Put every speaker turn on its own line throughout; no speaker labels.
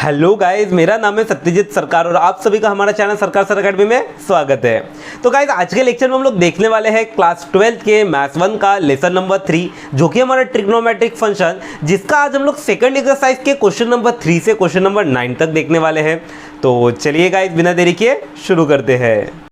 Hello guys, मेरा नाम है सत्यजीत सरकार और आप सभी का हमारा चैनल सरकार सर अकेडमी में स्वागत है। तो गाइज आज के लेक्चर में हम लोग देखने वाले हैं क्लास 12 के मैथ्स 1 का लेसन नंबर 3 जो कि हमारा ट्रिग्नोमेट्रिक फंक्शन, जिसका आज हम लोग सेकंड एक्सरसाइज के क्वेश्चन नंबर 3 से क्वेश्चन नंबर 9 तक देखने वाले हैं। तो चलिए गाइज बिना देरी किए शुरू करते हैं।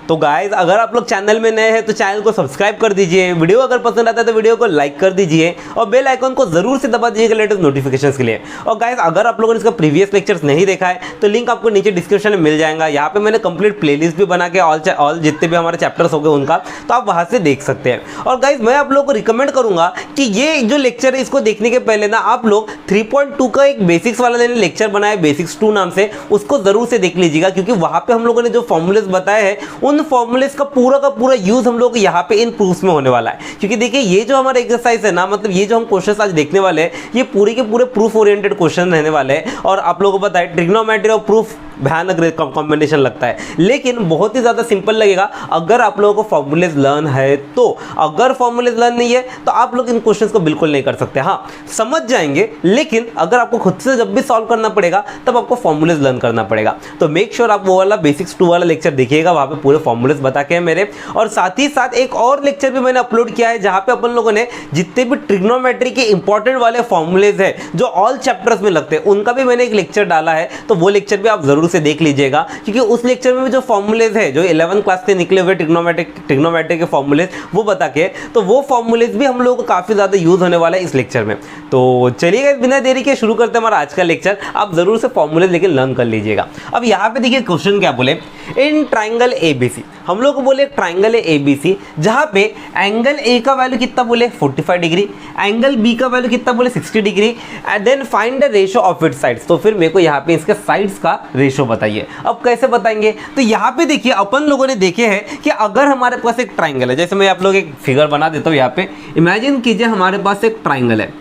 तो गाइज अगर आप लोग चैनल में नए हैं तो चैनल को सब्सक्राइब कर दीजिए, वीडियो अगर पसंद आता है तो वीडियो को लाइक कर दीजिए और बेल आइकन को जरूर से दबा दीजिएगा लेटेस्ट नोटिफिकेशंस के लिए। और गाइज अगर आप लोगों ने इसका प्रीवियस लेक्चर्स नहीं देखा है तो लिंक आपको नीचे डिस्क्रिप्शन में मिल जाएगा। यहाँ पे मैंने कंप्लीट प्लेलिस्ट भी बना के ऑल जितने भी हमारे चैप्टर्स हो गए उनका, तो आप वहाँ से देख सकते हैं। और गाइज मैं आप लोगों को रिकमेंड करूंगा कि ये जो लेक्चर है इसको देखने के पहले ना आप लोग 3.2 का एक बेसिक्स वाला लेक्चर बनाया बेसिक्स 2 नाम से, उसको जरूर से देख लीजिएगा, क्योंकि वहाँ पे हम लोगों ने जो फॉर्मूलेस बताए हैं उन फॉर्मूलेस का पूरा यूज हम लोग यहाँ पे इन प्रूफ्स में होने वाला है। क्योंकि देखिए ये जो हमारा एक्सरसाइज है ना, मतलब ये जो हम क्वेश्चंस आज देखने वाले हैं ये पूरे के पूरे प्रूफ ओरिएंटेड क्वेश्चन रहने वाले हैं। और आप लोगों को पता है ट्रिग्नोमेट्री और प्रूफ भयानक कॉम्बिनेशन लगता है, लेकिन बहुत ही ज्यादा सिंपल लगेगा अगर आप लोगों को फॉर्मूलेज लर्न है तो। अगर फॉर्मूलेज लर्न नहीं है तो आप लोग इन क्वेश्चंस को बिल्कुल नहीं कर सकते। हाँ समझ जाएंगे, लेकिन अगर आपको खुद से जब भी सॉल्व करना पड़ेगा तब आपको फॉर्मूलेज लर्न करना पड़ेगा। तो मेक श्योर आप वो वाला बेसिक्स 2 वाला लेक्चर देखिएगा, वहां पे पूरे फॉर्मूलेज बता के मेरे। और साथ ही साथ एक और लेक्चर भी मैंने अपलोड किया है जहां पे अपन लोगों ने जितने भी ट्रिग्नोमेट्री के इंपॉर्टेंट वाले फॉर्मूलेज है जो ऑल चैप्टर्स में लगते हैं उनका भी मैंने एक लेक्चर डाला है, तो वो लेक्चर भी आप जरूर से देख लीजिएगा। क्योंकि उस लेक्चर में भी जो फॉर्मूलेज है जो 11th क्लास से निकले हुए ट्रिग्नोमेट्री के फॉर्मूलेज वो बता के, तो वो फॉर्मूलेज भी हम लोगों को काफी ज्यादा यूज होने वाला है इस लेक्चर में। तो चलिए बिना देरी के शुरू करते हैं हमारा आज का लेक्चर। आप जरूर से फॉर्मूलेज लेकिन लर्न कर लीजिएगा। अब यहाँ पे देखिए क्वेश्चन क्या बोले, इन ट्राइंगल एबीसी, हम लोग को बोले ट्राइंगल है एबीसी जहां पे एंगल ए का वैल्यू कितना बोले 45 डिग्री, एंगल बी का वैल्यू कितना बोले 60 degree, and then find the ratio of its sides. तो फिर मेरे को यहाँ पे इसके साइड्स का रेशो बताइए। अब कैसे बताएंगे, तो यहाँ पे देखिए अपन लोगों ने देखे हैं कि अगर हमारे पास एक ट्राइंगल है, जैसे मैं आप लोग एक फिगर बना देता हूँ यहाँ पे, इमेजिन कीजिए हमारे पास एक ट्राइंगल है।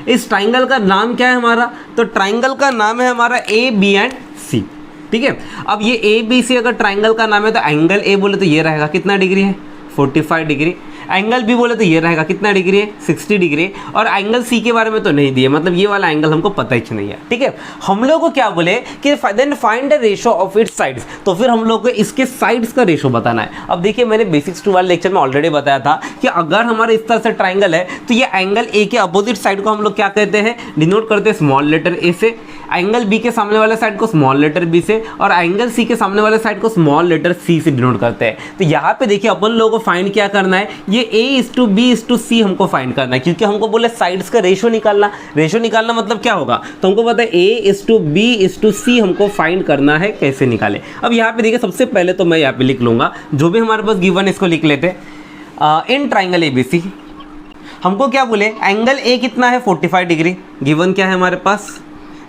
इस ट्राइंगल का नाम क्या है हमारा, तो ट्राइंगल का नाम है हमारा ए बी एंड सी। ठीक है, अब ये ए बी सी अगर ट्राइंगल का नाम है तो एंगल ए बोले तो ये रहेगा कितना डिग्री है 45 डिग्री, एंगल बी बोले तो ये रहेगा कितना डिग्री है 60 डिग्री, और एंगल सी के बारे में तो नहीं दिए, मतलब ये वाला एंगल हमको पता ही नहीं है। ठीक है, हम लोग को क्या बोले कि then find the ratio of its sides, तो फिर हम लोग को इसके साइड्स का रेशो बताना है। अब देखिए मैंने बेसिक्स 2 वाले लेक्चर में ऑलरेडी बताया था कि अगर हमारे इस तरह से ट्राइंगल है तो ये एंगल ए के अपोजिट साइड को हम लोग क्या कहते हैं, डिनोट करते हैं स्मॉल लेटर ए से, एंगल बी के सामने वाले साइड को स्मॉल लेटर बी से, और एंगल सी के सामने वाले साइड को स्मॉल लेटर सी से डिनोट करते हैं। तो यहाँ पे देखिए अपन लोगों को फाइंड क्या करना है, ये A/B/C हमको फाइंड करना है, क्योंकि हमको बोले साइड्स का रेशो निकालना। रेशो निकालना मतलब क्या होगा, तो हमको पता है A/B/C हमको फाइंड करना है, कैसे निकाले। अब यहाँ पे देखिए सबसे पहले तो मैं यहाँ पे लिख लूंगा जो भी हमारे पास गिवन है इसको लिख लेते। इन ट्राइंगल एबीसी हमको क्या बोले, एंगल ए कितना है 45 डिग्री, गिवन क्या है हमारे पास,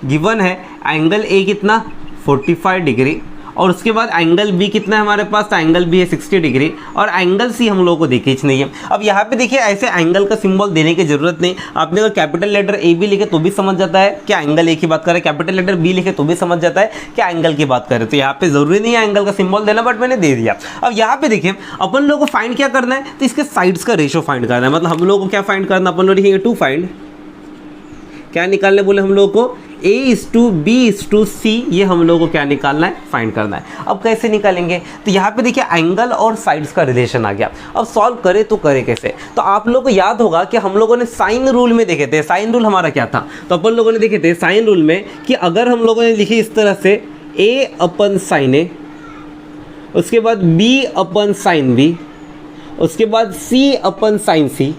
गिवन है एंगल ए कितना 45 डिग्री, और उसके बाद एंगल बी कितना है हमारे पास, तो एंगल बी है 60 डिग्री, और एंगल सी हम लोगों को देखी नहीं है। अब यहाँ पे देखिए ऐसे एंगल का सिंबल देने की जरूरत नहीं, आपने अगर कैपिटल लेटर ए बी लिखे तो भी समझ जाता है क्या एंगल ए की बात कर रहे हैं, कैपिटल लेटर बी लिखे तो भी समझ जाता है क्या एंगल की बात कर रहे हैं। तो यहाँ पे जरूरी नहीं है एंगल का सिंबल देना, बट मैंने दे दिया। अब यहाँ पे देखिए अपन लोगों को फाइंड क्या करना है, तो इसके साइड्स का रेशो फाइंड करना है। मतलब हम लोगों को क्या फाइंड करना, अपन लोग लिखेंगे टू फाइंड, क्या निकालने बोले हम लोगों को A/B/C, ये हम लोगों को क्या निकालना है, फाइंड करना है। अब कैसे निकालेंगे, तो यहाँ पे देखिए एंगल और साइड्स का रिलेशन आ गया। अब सॉल्व करे तो करे कैसे, तो आप लोगों को याद होगा कि हम लोगों ने साइन रूल में देखे थे। साइन रूल हमारा क्या था, तो अपन लोगों ने देखे थे साइन रूल में कि अगर हम लोगों ने लिखी इस तरह से A/sin A, उसके बाद B/sin B, उसके बाद C/sin C,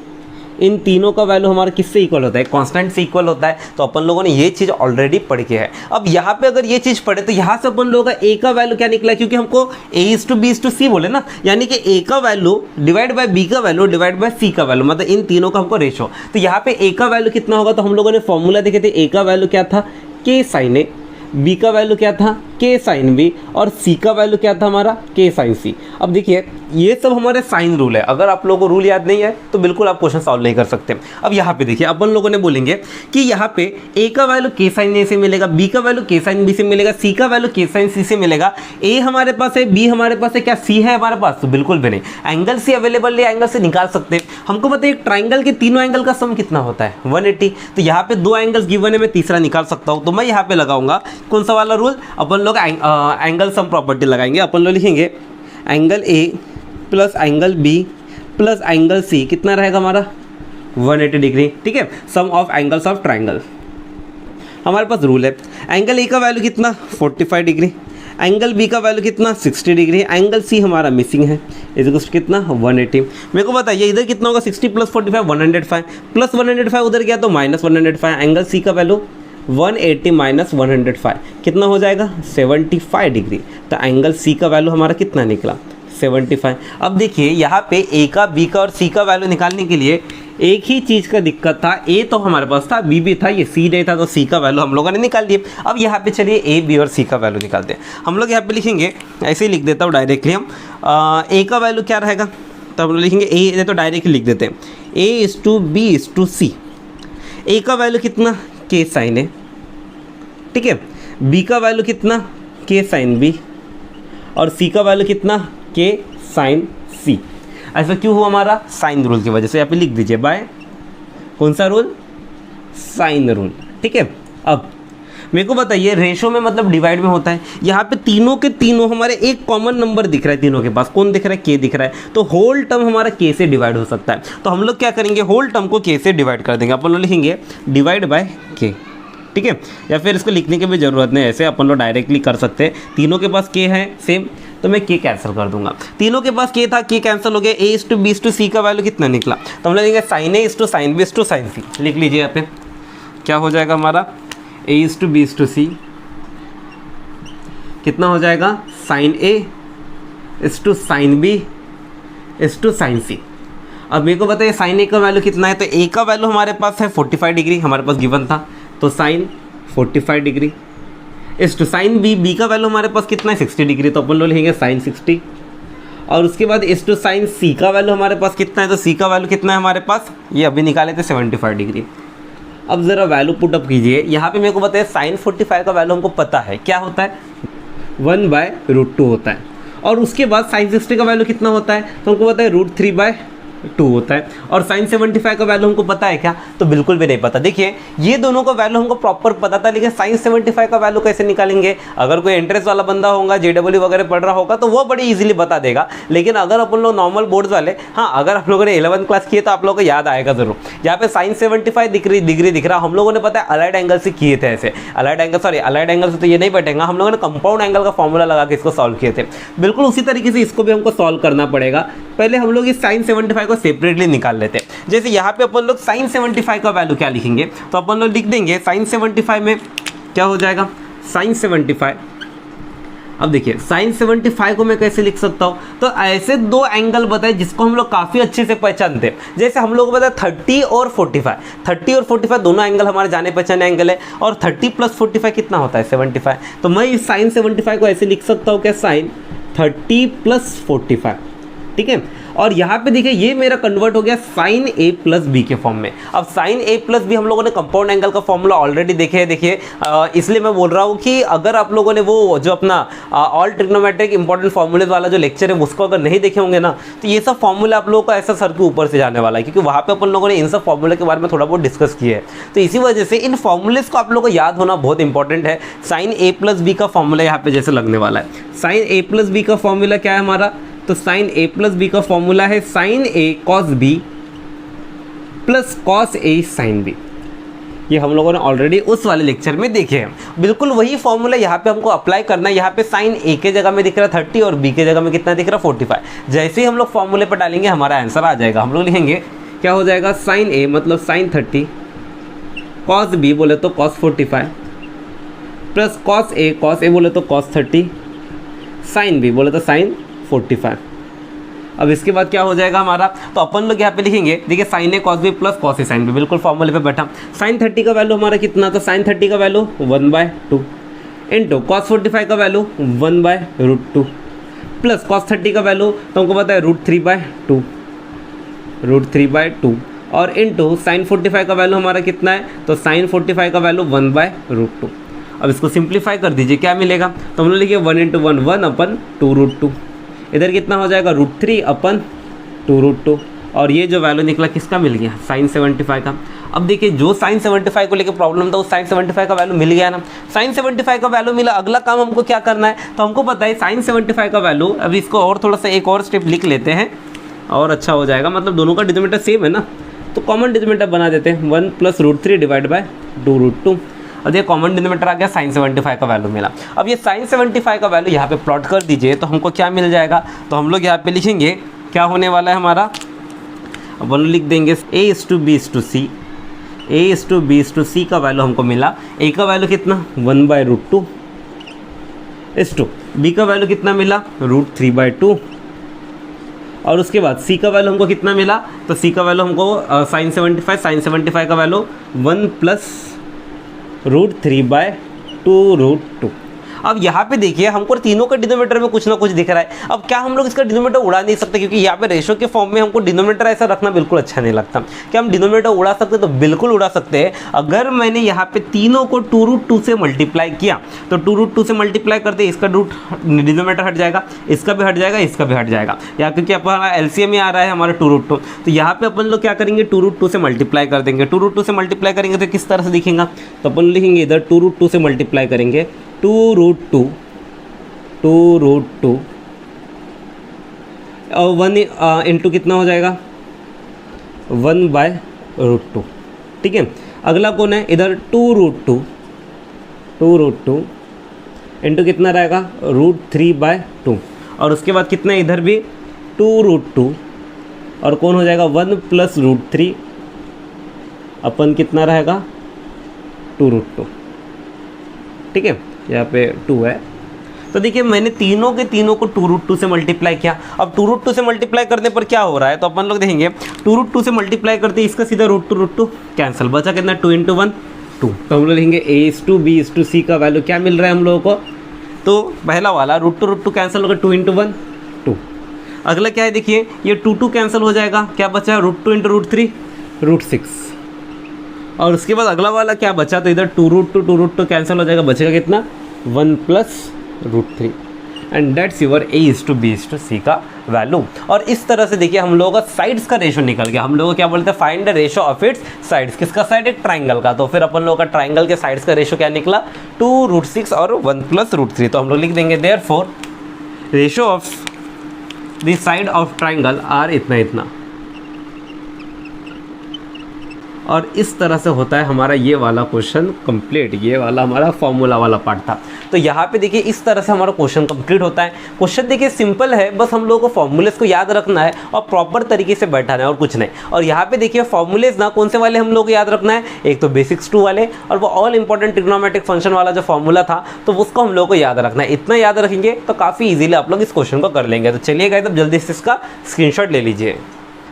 इन तीनों का वैल्यू हमारा किससे इक्वल होता है, कांस्टेंट से इक्वल होता है। तो अपन लोगों ने ये चीज़ ऑलरेडी पढ़ के है। अब यहाँ पे अगर ये चीज़ पढ़े तो यहाँ से अपन लोगों का ए का वैल्यू क्या निकला, क्योंकि हमको A/B/C बोले ना, यानी कि ए का वैल्यू डिवाइड बाय बी का वैल्यू डिवाइड बाय सी का वैल्यू, मतलब इन तीनों का हमको रेशो। तो यहाँ पे ए का वैल्यू कितना होगा, तो हम लोगों ने फॉर्मूला देखे थे, ए का वैल्यू क्या था K sin A, बी का वैल्यू क्या था के साइन बी, और सी का वैल्यू क्या था हमारा के साइन सी। अब देखिए ये सब हमारे साइन रूल है, अगर आप लोगों को रूल याद नहीं है तो बिल्कुल आप क्वेश्चन सॉल्व नहीं कर सकते। अब यहाँ पे देखिए अपन लोगों ने बोलेंगे कि यहाँ पे ए का वैल्यू के साइन ए से मिलेगा, बी का वैल्यू के साइन बी से मिलेगा, सी का वैल्यू के साइन सी से मिलेगा। ए हमारे पास है, बी हमारे पास है, क्या सी है हमारे पास? तो बिल्कुल भी नहीं। एंगल सी अवेलेबल है, एंगल से निकाल सकते हैं। हमको पता है एक ट्राइंगल के तीनों एंगल का सम कितना होता है 180, तो यहाँ पे 2 एंगल्स गिवन है, मैं तीसरा निकाल सकता हूँ। तो मैं यहाँ पे लगाऊंगा कौन सा वाला रूल? अपन लोग एंगल सम प्रॉपर्टी लगाएंगे। अपन लोग लिखेंगे angle A plus angle B plus angle C कितना रहेगा हमारा 180 डिग्री। ठीक है, sum of angles of triangle हमारे पास रूल है। एंगल ए का वैल्यू कितना 45 डिग्री, एंगल बी का वैल्यू कितना 60 डिग्री, एंगल सी हमारा मिसिंग है, इज कितना 180। मेरे को बताइए इधर कितना होगा 60 प्लस 45 105, प्लस 105 उधर गया तो माइनस 105। एंगल सी का वैल्यू 180 माइनस 105 कितना हो जाएगा 75 डिग्री। तो एंगल सी का वैल्यू हमारा कितना निकला 75। अब देखिए यहाँ पे ए का, बी का और सी का वैल्यू निकालने के लिए एक ही चीज़ का दिक्कत था, ए तो हमारे पास था, बी भी था, ये सी नहीं था, तो सी का वैल्यू हम लोगों ने निकाल दिया। अब यहाँ पे चलिए ए, बी और सी का वैल्यू निकालते हैं। हम लोग यहाँ पे लिखेंगे, ऐसे ही लिख देता हूँ डायरेक्टली हम, ए का वैल्यू क्या रहेगा, तो हम लोग लिखेंगे ए, तो डायरेक्टली लिख देते हैं A is to B is to C. A का वैल्यू कितना के साइन ए, ठीक है, बी का वैल्यू कितना के साइन बी, और सी का वैल्यू कितना के साइन सी। ऐसा क्यों हुआ? हमारा साइन रूल की वजह से। यहाँ पे लिख दीजिए बाय कौन सा रूल? Sine rule. ठीक है, अब मेरे को बताइए रेशो में मतलब डिवाइड में होता है। यहाँ पे तीनों के तीनों हमारे एक कॉमन नंबर दिख रहा है, तीनों के पास कौन दिख रहा है? के दिख रहा है, तो होल टर्म हमारा के से डिवाइड हो सकता है। तो हम लोग क्या करेंगे, होल टर्म को के से डिवाइड कर देंगे। अपन लोग लिखेंगे डिवाइड बाय के, ठीक है, या फिर इसको लिखने की भी ज़रूरत नहीं, ऐसे अपन लोग डायरेक्टली कर सकते हैं। तीनों के पास के है सेम, तो मैं के कैंसिल कर दूंगा। तीनों के पास के था, के कैंसिल हो गया। A is to B is to C का वैल्यू कितना निकला, तो हम लोग sine A is to sine B is to sine C. लिख लीजिए यहाँ पे क्या हो जाएगा हमारा, A is to B is to C कितना हो जाएगा sine A is to sine B is to sine C. अब मेरे को बताइए साइन ए का वैल्यू कितना है, तो ए का वैल्यू हमारे पास है 45 डिग्री, हमारे पास गिवन था, तो साइन 45 डिग्री इस टू साइन बी, बी का वैल्यू हमारे पास कितना है 60 डिग्री, तो अपन लोग लिखेंगे साइन 60। और उसके बाद इस टू साइन सी का वैल्यू हमारे पास कितना है, तो सी का वैल्यू कितना है हमारे पास, ये अभी निकाले थे 75 डिग्री। अब ज़रा वैल्यू पुट अप कीजिए। यहाँ पे मेरे को बताइए साइन 45 का वैल्यू हमको पता है क्या होता है 1/√2 होता है, और उसके बाद साइन 60 का वैल्यू कितना होता है, तो हमको पता है √3/2 होता है। और साइन 75 का वैल्यू हमको पता है क्या, तो बिल्कुल भी नहीं पता। देखिए ये दोनों का वैल्यू हमको प्रॉपर पता था, लेकिन साइन 75 का वैल्यू कैसे निकालेंगे? अगर कोई इंटरेस्ट वाला बंदा होगा, JEE वगैरह पढ़ रहा होगा, तो वो बड़ी इजीली बता देगा। लेकिन अगर अपन लोग नॉर्मल बोर्ड्स वाले, हाँ अगर आप लोगों ने 11th क्लास किए तो आप लोगों को याद आएगा जरूर। यहाँ पे साइन 75 डिग्री दिख रहा, हम लोगों ने पता है अलाइड एंगल से किए थे ऐसे। अलाइड एंगल से तो ये नहीं बैठेगा, हम लोगों ने कंपाउंड एंगल का फॉर्मूला लगा के इसको सॉल्व किए थे। बिल्कुल उसी तरीके से इसको भी हमको सॉल्व करना पड़ेगा। पहले हम लोग इस साइन 75 को सेपरेटली निकाल लेते हैं। जैसे यहाँ पे अपन लोग साइन 75 का वैल्यू क्या लिखेंगे, तो अपन लोग लिख देंगे साइन 75 में क्या हो जाएगा साइन 75। अब देखिए साइन 75 को मैं कैसे लिख सकता हूँ, तो ऐसे दो एंगल बताए जिसको हम लोग काफ़ी अच्छे से पहचानते हैं। जैसे हम लोग को पता है 30 और 45 दोनों एंगल हमारे जाने पहचाने एंगल है, और 30 प्लस 45 कितना होता है 75। तो मैं इस साइन 75 को ऐसे लिख सकता हूँ क्या साइन 30 प्लस 45, ठीक है। और यहाँ पे देखिए ये मेरा कन्वर्ट हो गया साइन ए प्लस बी के फॉर्म में। अब साइन ए प्लस बी हम लोगों ने कंपाउंड एंगल का फॉर्मूला ऑलरेडी देखे है, देखिए इसलिए मैं बोल रहा हूँ कि अगर आप लोगों ने वो जो अपना ऑल ट्रिग्नोमेट्रिक इंपॉर्टेंट फॉर्मूले वाला जो लेक्चर है उसको अगर नहीं देखे होंगे ना, तो ये सब फॉर्मूला आप लोगों का ऐसा सर के ऊपर से जाने वाला है, क्योंकि वहाँ पर अपन लोगों ने इन सब फॉर्मूले के बारे में थोड़ा बहुत डिस्कस किया है। तो इसी वजह से इन फॉर्मूलेस को आप लोगों को याद होना बहुत इंपॉर्टेंट है। साइन ए प्लस बी का फॉर्मूला यहाँ पे जैसे लगने वाला है। साइन ए प्लस बी का फॉर्मूला क्या है हमारा, तो साइन ए प्लस बी का फॉर्मूला है sign A cos B plus cos A sine B. ये हम लोगों ने ऑलरेडी उस वाले लेक्चर में देखे हैं। बिल्कुल वही फॉर्मूला यहाँ पे हमको अप्लाई करना है। यहाँ पे साइन ए के जगह में दिख रहा है 30 और बी के जगह में कितना दिख रहा है 45। जैसे ही हम लोग फॉर्मूले पर डालेंगे हमारा आंसर आ जाएगा। हम लोग लिखेंगे क्या हो जाएगा साइन ए मतलब साइन 30, कॉस बी बोले तो कॉस 45 प्लस कॉस ए बोले तो कॉस 30, साइन बी बोले तो साइन 45। अब इसके बाद क्या हो जाएगा हमारा, तो अपन लोग यहाँ पे लिखेंगे, देखिए sign A cos B plus cos A sine B, बिल्कुल फॉर्मूले पे बैठा। साइन 30 का वैल्यू हमारा कितना, तो साइन 30 का वैल्यू 1/2 इंटू कॉस 45 का वैल्यू 1/√2 प्लस कॉस 30 का वैल्यू तो हमको पता है √3/2 और इंटू साइन 45 का वैल्यू हमारा कितना है, तो साइन 45 का वैल्यू 1/√2। अब इसको सिंप्लीफाई कर दीजिए, क्या मिलेगा, तो हम लोग लिखिए 1 × 1 1/2√2, इधर कितना हो जाएगा √3/2√2 और ये जो वैल्यू निकला किसका मिल गया, साइन 75 का। अब देखिए जो साइन 75 को लेकर प्रॉब्लम था, उस साइन 75 का वैल्यू मिल गया ना, साइन 75 का वैल्यू मिला। अगला काम हमको क्या करना है, तो हमको पता है साइन 75 का वैल्यू, अभी इसको और थोड़ा सा एक और स्टेप लिख लेते हैं और अच्छा हो जाएगा, मतलब दोनों का डिनोमिनेटर सेम है ना, तो कॉमन डिनोमिनेटर बना देते हैं 1 + √3/2√2। अब ये कॉमन डिनोमिनेटर आ गया, साइन 75 का वैल्यू मिला। अब ये साइन 75 का वैल्यू यहाँ पे प्लॉट कर दीजिए, तो हमको क्या मिल जाएगा, तो हम लोग यहाँ पे लिखेंगे क्या होने वाला है हमारा, अब हम लिख देंगे A/B/C, A/B/C का वैल्यू हमको मिला, A का वैल्यू कितना 1/√2, B का वैल्यू कितना मिला √3/2 और उसके बाद C का वैल्यू हमको कितना मिला, तो C का वैल्यू हमको साइन 75 का वैल्यू 1 + √3/2√2। अब यहाँ पे देखिए हमको तीनों के डिनोमिनेटर में कुछ ना कुछ दिख रहा है। अब क्या हम लोग इसका डिनोमिनेटर उड़ा नहीं सकते, क्योंकि यहाँ पे रेशो के फॉर्म में हमको डिनोमिनेटर ऐसा रखना बिल्कुल अच्छा नहीं लगता। क्या हम डिनोमिनेटर उड़ा सकते, तो बिल्कुल उड़ा सकते हैं। अगर मैंने यहाँ पे तीनों को 2√2 से मल्टीप्लाई किया, तो 2√2 से मल्टीप्लाई करते इसका डिनोमिनेटर हट जाएगा, इसका भी हट जाएगा, इसका भी हट जाएगा, या क्योंकि अपना LCM में आ रहा है हमारा 2√2, तो यहाँ पे अपन लोग क्या करेंगे 2√2 से मल्टीप्लाई कर देंगे। 2√2 से मल्टीप्लाई करेंगे तो किस तरह से दिखेगा, तो अपन लिखेंगे इधर 2√2 से मल्टीप्लाई करेंगे 2√2 और 1 इंटू कितना हो जाएगा 1/√2। ठीक है, अगला कौन है, इधर 2√2 इंटू कितना रहेगा √3/2 और उसके बाद कितना इधर भी 2√2 और कौन हो जाएगा 1 + √3 अपन कितना रहेगा 2√2। ठीक है, यहाँ पे 2 है, तो देखिए मैंने तीनों के तीनों को 2√2 से मल्टीप्लाई किया। अब 2√2 से मल्टीप्लाई करने पर क्या हो रहा है, तो अपन लोग देखेंगे 2√2 से मल्टीप्लाई करते इसका सीधा √2 कैंसिल, बचा कितना 2 × 1 2। तो हम लोग लिखेंगे A/B/C का वैल्यू क्या मिल रहा है हम लोगों को, तो पहला वाला √2 कैंसिल होगा 2 × 1 2। अगला क्या है देखिए, ये 2 कैंसिल हो जाएगा, क्या बचा √2 × √3 √6 और उसके बाद अगला वाला क्या बचा, तो इधर 2√2 कैंसिल हो जाएगा, बचेगा कितना 1 + √3 एंड दैट्स योर A/B/C का वैल्यू। और इस तरह से देखिए हम लोगों का साइड्स का रेशो निकल गया। हम लोगों को क्या बोलते हैं, find the ratio of its sides. किसका साइड, एक ट्राइंगल का, तो फिर अपन लोगों का ट्राइंगल के साइड्स का रेशो क्या निकला 2√6 और 1 + √3। तो हम लोग लिख देंगे therefore ratio of the side of triangle are इतना। और इस तरह से होता है हमारा ये वाला क्वेश्चन कंप्लीट। ये वाला हमारा फॉर्मूला वाला पार्ट था। तो यहाँ पे देखिए इस तरह से हमारा क्वेश्चन कंप्लीट होता है। क्वेश्चन देखिए सिंपल है, बस हम लोगों को फॉर्मूलेस को याद रखना है और प्रॉपर तरीके से बैठाना है और कुछ नहीं। और यहाँ पे देखिए फॉर्मूलेस ना कौन से वाले हम लोग को याद रखना है, एक तो बेसिक्स 2 वाले और वो ऑल इंपॉर्टेंट ट्रिग्नोमेट्रिक फंक्शन वाला जो फॉर्मूला था, तो उसको हम लोग को याद रखना है। इतना याद रखेंगे तो काफ़ी ईजिली आप लोग इस क्वेश्चन को कर लेंगे। तो चलिए गाइस अब जल्दी से इसका स्क्रीनशॉट ले लीजिए।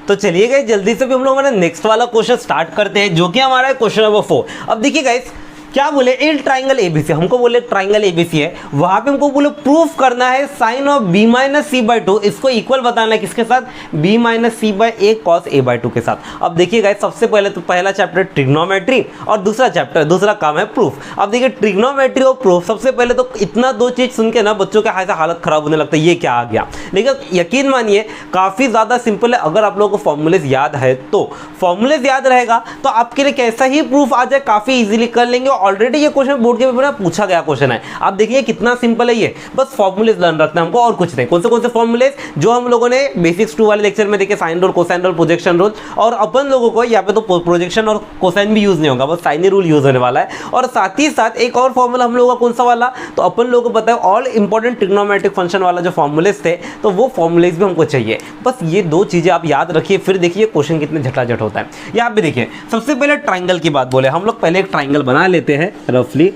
तो चलिए गाइस जल्दी से भी हम लोग हमारा नेक्स्ट वाला क्वेश्चन स्टार्ट करते हैं, जो कि हमारा है क्वेश्चन नंबर 4। अब देखिए गाइस क्या बोले, इन ट्राइंगल एबीसी, हमको बोले ट्राइंगल एबीसी है, वहां पे हमको बोले प्रूफ करना है साइन ऑफ b-c/2 इसको इक्वल बताना है किसके साथ, b-c/a cos a/2 के साथ। अब देखिए गाइस सबसे पहले तो पहला चैप्टर ट्रिग्नोमेट्री और दूसरा काम है प्रूफ। अब देखिए ट्रिग्नोमेट्री और प्रूफ, सबसे पहले तो इतना दो चीज सुन के ना बच्चों का ऐसा हालत खराब होने लगता है, ये क्या आ गया। लेकिन यकीन मानिए काफी ज्यादा सिंपल है। अगर आप लोगों को फॉर्मूलेज याद है तो फॉर्मूलेज याद रहेगा तो आपके लिए कैसा ही प्रूफ आ जाए काफी इजीली कर लेंगे। ऑलरेडी ये क्वेश्चन बोर्ड के पेपर में पूछा गया क्वेश्चन है। आप देखिए कितना सिंपल है ये, बस फॉर्मूलेज लर्न रखना है हमको और कुछ नहीं। कौन से फॉर्मूलेज जो हम लोगों ने बेसिक्स 2 वाले लेक्चर में देखे, sine rule, cosine rule, projection rule. और अपन लोगों को यहाँ पे तो प्रोजेक्शन और कोसाइन भी यूज नहीं होगा, बस साइन रूल यूज होने वाला है। और साथ ही साथ एक और फॉर्मूला हम लोगों का कौन सा वाला, तो अपन लोगों को पता है ऑल इंपॉर्टेंट ट्रिग्नोमेट्रिक फंक्शन वाला जो फॉर्मूलेज थे, तो वो फॉर्मूलेज भी हमको चाहिए। बस ये दो चीजें आप याद रखिए, फिर देखिए क्वेश्चन कितने झटाझट होता है। यहाँ पे देखिए सबसे पहले ट्राइंगल की बात बोले, हम लोग पहले एक ट्राइंगल बना लेते हैं रफली।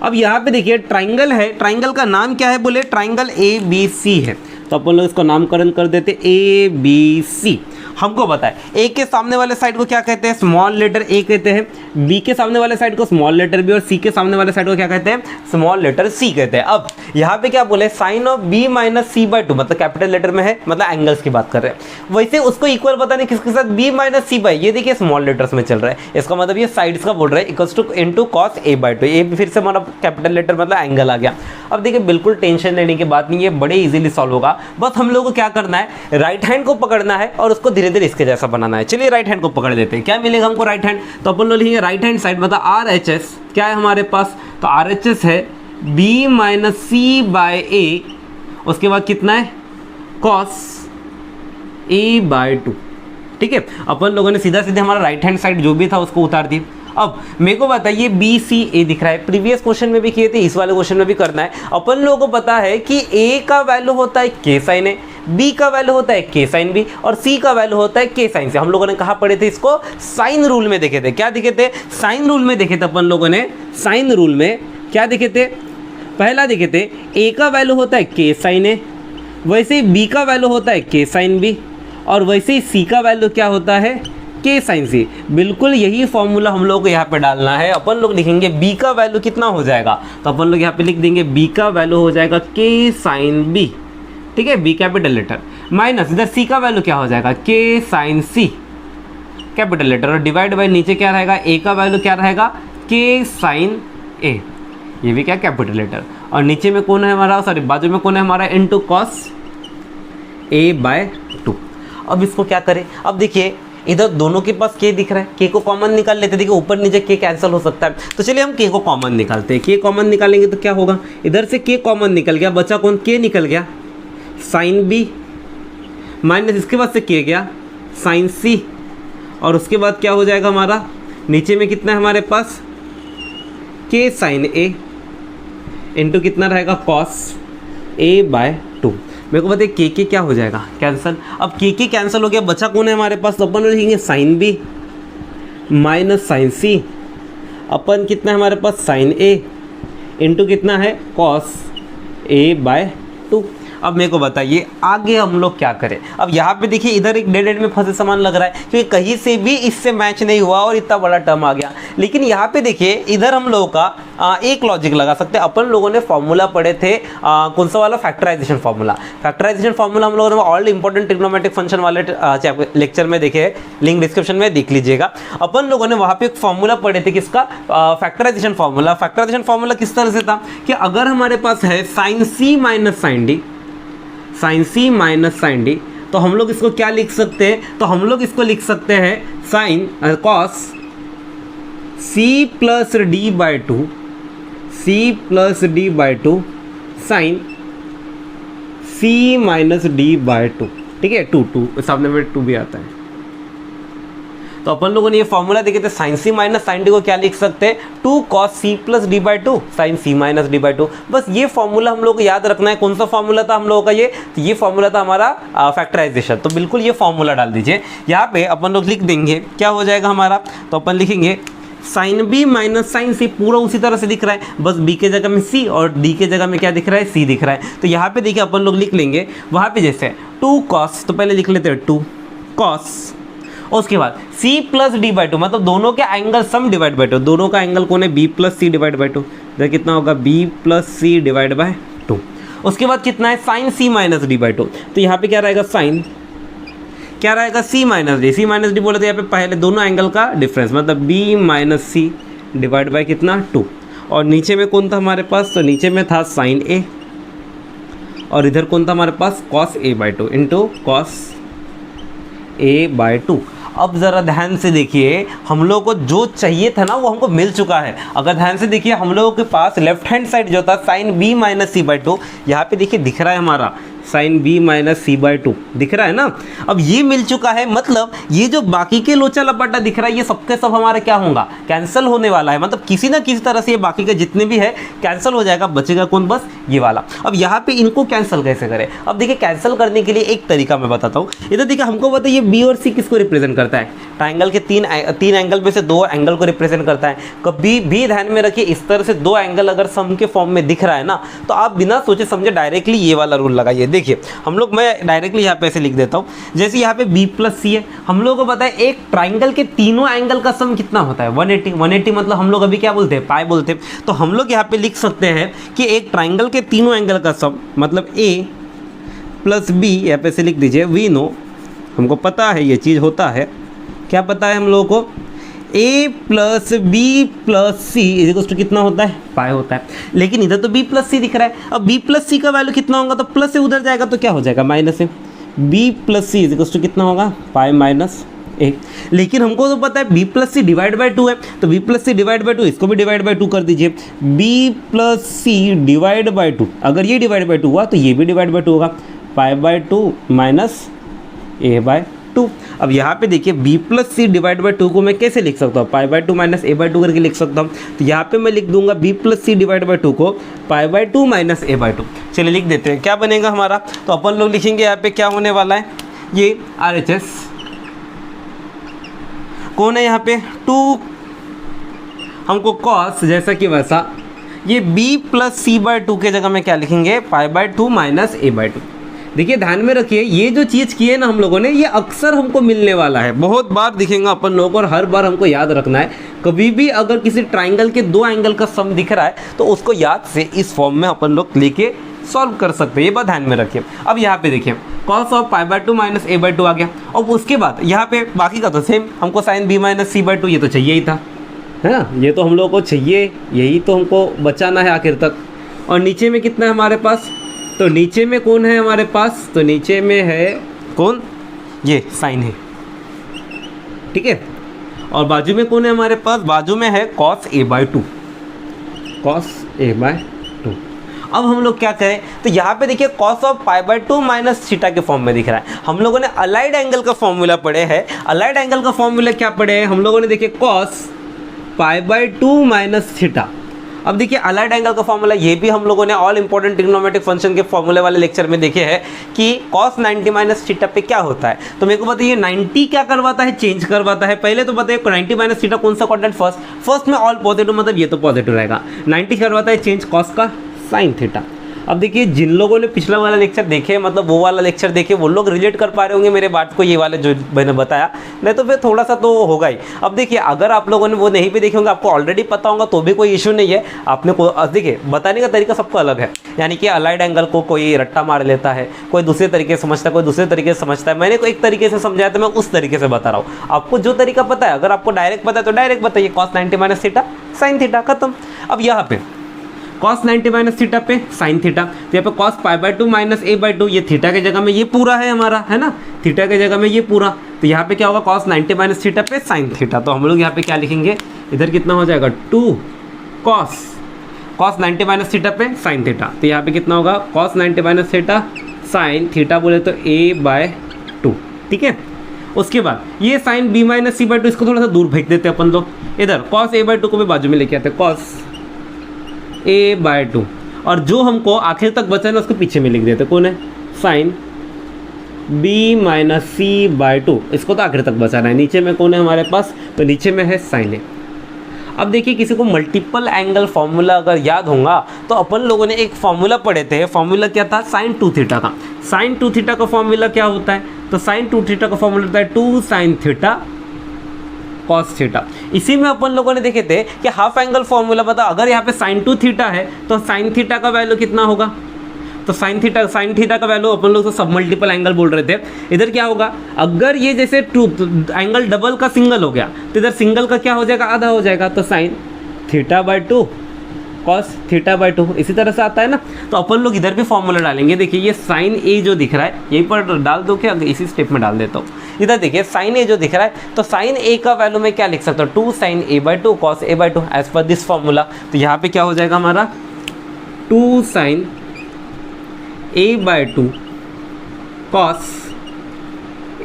अब यहाँ पे देखिए ट्राइंगल है, ट्राइंगल का नाम क्या है बोले, ट्राइंगल ABC है, तो अपन लोग इसको नामकरण कर देते ABC। हमको बताए ए के सामने वाले साइड को क्या कहते हैं, स्मॉल लेटर ए कहते हैं, बी के सामने वाले साइड को स्मॉल लेटर बी और सी के सामने वाले साइड को क्या कहते हैं, स्मॉल लेटर सी कहते हैं। अब यहाँ पे क्या बोले, sine of B minus C by two, मतलब कैपिटल लेटर में है, मतलब एंगल्स की बात कर रहे हैं। वैसे उसको इक्वल बताने किसके साथ, बी माइनस सी बाई, ये देखिए स्मॉल लेटर्स में चल रहा है, इसका मतलब ये साइड्स का बोल रहा है, equals to into cos A by two, A फिर से हमारा कैपिटल लेटर मतलब एंगल आ गया। अब देखिए बिल्कुल टेंशन लेने की बात नहीं है, बड़े इजीली सॉल्व होगा। बस हम लोग को क्या करना है, राइट हैंड को पकड़ना है और उसको धीरे धीरे इसके जैसा बनाना है। चलिए राइट हैंड को पकड़ लेते हैं, क्या मिलेगा हमको राइट हैंड, तो अपन लोग लिखेंगे राइट हैंड साइड मतलब आर एच एस, क्या है हमारे पास, तो आर एच एस है बी माइनस सी बाय ए, उसके बाद कितना है कॉस ए बाय टू। ठीक है, अपन लोगों ने सीधा सीधा हमारा राइट हैंड साइड जो भी था उसको उतार दी। अब मेरे को बताइए बी सी ए दिख रहा है, प्रीवियस क्वेश्चन में भी किए थे, इस वाले क्वेश्चन में भी करना है। अपन लोगों को पता है कि ए का वैल्यू होता है के साइन ए, बी का वैल्यू होता है के साइन बी और सी का वैल्यू होता है के साइन सी। हम लोगों ने कहाँ पढ़े थे इसको, साइन रूल में देखे थे। क्या देखे थे, साइन रूल में देखे थे अपन लोगों ने। साइन रूल में क्या देखे थे, पहला देखे थे ए का वैल्यू होता है के साइन ए, वैसे ही बी का वैल्यू होता है के साइन बी और वैसे ही सी का वैल्यू क्या होता है, के साइन सी। बिल्कुल यही फॉर्मूला हम लोग को यहाँ पे डालना है। अपन लोग लिखेंगे बी का वैल्यू कितना हो जाएगा, तो अपन लोग यहाँ पे लिख देंगे बी का वैल्यू हो जाएगा के साइन बी, ठीक है, बी कैपिटल लेटर, माइनस इधर सी का वैल्यू क्या हो जाएगा, के साइन सी कैपिटल लेटर, और डिवाइड बाय नीचे क्या रहेगा, ए का वैल्यू क्या रहेगा, के साइन ए, ये भी क्या कैपिटल लेटर, और नीचे में कौन है हमारा, सॉरी बाजू में कौन है हमारा, into cos A by two. अब इसको क्या करें, अब देखिए इधर दोनों के पास के दिख रहा है, के को कॉमन निकाल लेते, देखिए ऊपर नीचे के कैंसिल हो सकता है, तो चलिए हम के को कॉमन निकालते हैं। के कॉमन निकालेंगे तो क्या होगा, इधर से के कॉमन निकल गया, बचा कौन, के निकल गया, साइन बी माइनस इसके बाद से के गया साइन सी, और उसके बाद क्या हो जाएगा हमारा, नीचे में कितना है हमारे पास, के साइन ए इंटू कितना रहेगा, कॉस ए बाय टू। मेरे को बताइए के क्या हो जाएगा, कैंसिल। अब के कैंसिल हो गया, बचा कौन है हमारे पास, तो अपन लिखेंगे साइन बी माइनस साइन सी, अपन कितना है हमारे पास, साइन ए इंटू कितना है, कॉस ए बाय टू। अब मेरे को बताइए आगे हम लोग क्या करें। अब यहाँ पे देखिए इधर एक डेड एंड में फंसे सामान लग रहा है, क्योंकि कहीं से भी इससे मैच नहीं हुआ और इतना बड़ा टर्म आ गया। लेकिन यहाँ पे देखिए इधर हम लोगों का एक लॉजिक लगा सकते हैं। अपन लोगों ने फॉर्मूला पढ़े थे कौन सा वाला, फैक्टराइजेशन फॉर्मूला। फैक्टराइजेशन फॉर्मूला हम लोगों ने ऑल इंपॉर्टेंट ट्रिग्नोमेट्रिक फंक्शन वाले लेक्चर में देखे, लिंक डिस्क्रिप्शन में देख लीजिएगा। अपन लोगों ने वहाँ पे एक फॉर्मूला पढ़े थे किसका, फैक्टराइजेशन फॉर्मूला। फैक्टराइजेशन फॉर्मूला किस तरह से था कि अगर हमारे पास है sign C minus sine D, sine C minus sine D, तो हम लोग इसको क्या लिख सकते हैं, तो हम लोग इसको लिख सकते हैं sine cos C plus D by two, C plus D by two sine C minus D by two, ठीक है, टू सामने में टू भी आता है। तो अपन लोगों ने ये फॉर्मूला देखे थे, sine C minus sine D को क्या लिख सकते हैं, two cos C plus D by two sine C minus D by two. बस ये फॉर्मूला हम लोग को याद रखना है। कौन सा फॉर्मूला था हम लोगों का ये, तो ये फॉर्मूला था हमारा फैक्टराइजेशन। तो बिल्कुल ये फॉर्मूला डाल दीजिए यहाँ पे, अपन लोग लिख देंगे क्या हो जाएगा हमारा, तो अपन लिखेंगे साइन बी माइनस साइन सी, पूरा उसी तरह से दिख रहा है, बस बी के जगह में सी और डी के जगह में क्या दिख रहा है, सी दिख रहा है। तो यहाँ पे देखिए अपन लोग लिख लेंगे वहाँ पे जैसे टू कॉस, तो पहले लिख लेते हैं टू कॉस, उसके बाद c plus D by two, मतलब दोनों के angle sum divide by two, दोनों का एंगल कौन है, b plus C divide by two, इधर कितना होगा b plus C divide by two. उसके बाद कितना है sine c minus D by two, तो यहाँ पे क्या रहेगा, साइन क्या रहेगा, c minus D, c minus D बोले तो यहाँ पे पहले दोनों एंगल का डिफरेंस, मतलब b minus C divide by कितना, टू, और नीचे में कौन था हमारे पास, तो नीचे में था साइन a, और इधर कौन था हमारे पास, cos a by two into cos a by two. अब ज़रा ध्यान से देखिए, हम लोग को जो चाहिए था ना वो हमको मिल चुका है। अगर ध्यान से देखिए हम लोगों के पास लेफ्ट हैंड साइड जो था sine B minus C by two, यहाँ पे देखिए दिख रहा है हमारा sine B minus C by two, दिख रहा है ना। अब ये मिल चुका है, मतलब ये जो बाकी के लोचा लपाटा दिख रहा है ये सबके सब हमारे क्या होगा, कैंसिल होने वाला है। मतलब किसी ना किसी तरह से ये बाकी के जितने भी है कैंसिल हो जाएगा, बचेगा कौन, बस ये वाला। अब यहाँ पे इनको कैंसिल कैसे करें, अब देखिए कैंसिल करने के लिए एक तरीका मैं बताता हूँ। इधर देखिए हमको बताइए बी और सी किसको रिप्रेजेंट करता है, ट्राइंगल के तीन एंगल में से दो एंगल को रिप्रेजेंट करता है। कभी भी ध्यान में रखिए इस तरह से दो एंगल अगर सम के फॉर्म में दिख रहा है ना, तो आप बिना सोचे समझे डायरेक्टली ये वाला रूल लगाइए। देखिए हम लोग, मैं डायरेक्टली यहाँ पे ऐसे लिख देता हूँ, जैसे यहाँ पे b प्लस सी है, हम लोगों को पता है एक ट्राइंगल के तीनों एंगल का सम कितना होता है 180। 180 मतलब हम लोग अभी क्या बोलते हैं, पाई बोलते हैं। तो हम लोग यहाँ पे लिख सकते हैं कि एक ट्राइंगल के तीनों एंगल का सम मतलब a प्लस बी, यहाँ पे से लिख दीजिए वी नो, हमको पता है ये चीज़ होता है, क्या पता है हम लोगों को, a plus B plus C is to कितना होता है, पाई होता है। लेकिन इधर तो b प्लस सी दिख रहा है, अब b प्लस सी का वैल्यू कितना होगा, तो प्लस से उधर जाएगा तो क्या हो जाएगा माइनस है, b plus C is to कितना होगा, पाई माइनस ए। लेकिन हमको तो पता है b plus C divide by 2 है, तो b plus C divide by 2, इसको भी डिवाइड बाई 2 कर दीजिए, b plus C divide by 2, अगर ये डिवाइड बाई 2 हुआ तो ये भी डिवाइड बाई 2 होगा, pi by 2 minus A by 2। अब यहाँ पे देखिए b plus C divide by 2 को मैं कैसे लिख सकता हूँ, pi by 2 minus A by 2 करके लिख सकता हूँ। तो यहाँ पे मैं लिख दूंगा b plus C divide by 2 को pi by 2 minus A by 2। चलिए लिख देते हैं, क्या बनेगा हमारा, तो अपन लोग लिखेंगे यहाँ पे क्या होने वाला है, ये RHS कौन है यहाँ पे 2, हमको cos जैसा कि वैसा, ये b प्लस सी बाई 2 के जगह में क्या लिखेंगे, पाई बाई 2 माइनस ए बाई 2। देखिए ध्यान में रखिए, ये जो चीज़ की है ना हम लोगों ने, ये अक्सर हमको मिलने वाला है, बहुत बार दिखेगा अपन लोगों को, और हर बार हमको याद रखना है। कभी भी अगर किसी ट्राइंगल के दो एंगल का सम दिख रहा है तो उसको याद से इस फॉर्म में अपन लोग लेके सॉल्व कर सकते हैं, ये बात ध्यान में रखिए। अब यहाँ पे देखिए cos of pi by 2 minus A by 2 आ गया, और उसके बाद यहाँ पे बाकी का तो सेम, हमको sine b minus C by 2 ये तो चाहिए ही था, है ना, ये तो हम लोगों को चाहिए, यही तो हमको बचाना है आखिर तक। और नीचे में कितना है हमारे पास, तो नीचे में कौन है हमारे पास, तो नीचे में है कौन, ये साइन है, ठीक है। और बाजू में कौन है हमारे पास, बाजू में है cos a by 2, cos a by 2। अब हम लोग क्या करें, तो यहाँ पे देखिए cos of pi by 2 minus theta के फॉर्म में दिख रहा है। हम लोगों ने अलाइड एंगल का फॉर्मूला पढ़े हैं, अलाइड एंगल का फॉर्मूला क्या पढ़े हैं हम लोगों ने, देखिए cos pi by 2 minus theta. अब देखिए अलाइड एंगल का फॉर्मूला, ये भी हम लोगों ने ऑल इंपॉर्टेंट ट्रिग्नोमेट्रिक फंक्शन के फॉर्मूले वाले लेक्चर में देखे हैं कि cos 90 माइनस थीटा पे क्या होता है। तो मेरे को बताइए 90 क्या करवाता है, चेंज करवाता है। पहले तो बताइए 90 माइनस थीटा कौन सा क्वाड्रेंट, फर्स्ट में ऑल पॉजिटिव, मतलब ये तो पॉजिटिव रहेगा। 90 करवाता है चेंज cos का साइन थीटा। अब देखिए जिन लोगों ने पिछला वाला लेक्चर देखे, मतलब वो वाला लेक्चर देखे, वो लोग रिलेट कर पा रहे होंगे मेरे बात को, ये वाले जो मैंने बताया, नहीं तो फिर थोड़ा सा तो होगा ही। अब देखिए अगर आप लोगों ने वो नहीं भी देखे होंगे, आपको ऑलरेडी पता होगा तो भी कोई इशू नहीं है। आपने को देखिए बताने का तरीका सबका अलग है, यानी कि अलाइड एंगल को कोई रट्टा मार लेता है, कोई दूसरे तरीके से समझता है, कोई दूसरे तरीके से समझता है। मैंने को एक तरीके से समझाया तो मैं उस तरीके से बता रहा हूँ, आपको जो तरीका पता है। अगर आपको डायरेक्ट पता है तो डायरेक्ट बताइए, cos 90 minus theta sine theta, खत्म। अब यहाँ पे cos 90 माइनस थीटा पे साइन थीटा, तो यहाँ पे cos pi by 2 minus A by 2, ये थीटा के जगह में ये पूरा है हमारा, है ना, थीटा के जगह में ये पूरा। तो यहाँ पे क्या होगा, cos 90 माइनस थीटा पे साइन थीटा। तो हम लोग यहाँ पे क्या लिखेंगे, इधर कितना हो जाएगा 2 cos 90 माइनस थीटा पे साइन थीटा। तो यहाँ पे कितना होगा, cos 90 minus theta sine theta बोले तो a बाय 2, ठीक है। उसके बाद ये sine b minus C by 2, इसको थोड़ा सा दूर फेंक देते हैं अपन लोग, इधर cos a बाई 2 को भी बाजू में लेके आते हैं, cos a बाई 2, और जो हमको आखिर तक बचा है ना उसको पीछे में लिख देते, कौन है, sine b minus C by 2, इसको तो आखिर तक बचाना है। नीचे में कौन है हमारे पास, तो नीचे में है साइन ए। अब देखिए किसी को मल्टीपल एंगल फॉर्मूला अगर याद होगा तो अपन लोगों ने एक फॉर्मूला पढ़े थे, फॉर्मूला क्या था, साइन 2 थीटा का। साइन 2 थीटा का फॉर्मूला क्या होता है, तो साइन 2 थीटा का फॉर्मूला होता है 2 साइन थीटा cos थीटा। इसी में अपन लोगों ने देखे थे कि हाफ एंगल फॉर्मूला बता, अगर यहाँ पे साइन 2 थीटा है तो साइन थीटा का वैल्यू कितना होगा, तो साइन थीटा का वैल्यू अपन लोग तो सब मल्टीपल एंगल बोल रहे थे। इधर क्या होगा, अगर ये जैसे एंगल डबल का सिंगल हो गया तो इधर सिंगल का क्या हो जाएगा, आधा हो जाएगा, तो sine theta by 2 cos theta by 2, इसी तरह से आता है ना। तो अपन लोग इधर भी फॉर्मूला डालेंगे। देखिए ये साइन ए जो दिख रहा है यहीं पर डाल दो, क्या इसी स्टेप में डाल देता हूँ। इधर देखिए साइन ए जो दिख रहा है, तो साइन ए का वैल्यू मैं क्या लिख सकता हूँ, 2 sine A by 2 cos A by 2 as per this formula. तो यहाँ पे क्या हो जाएगा हमारा 2 sine A by 2 cos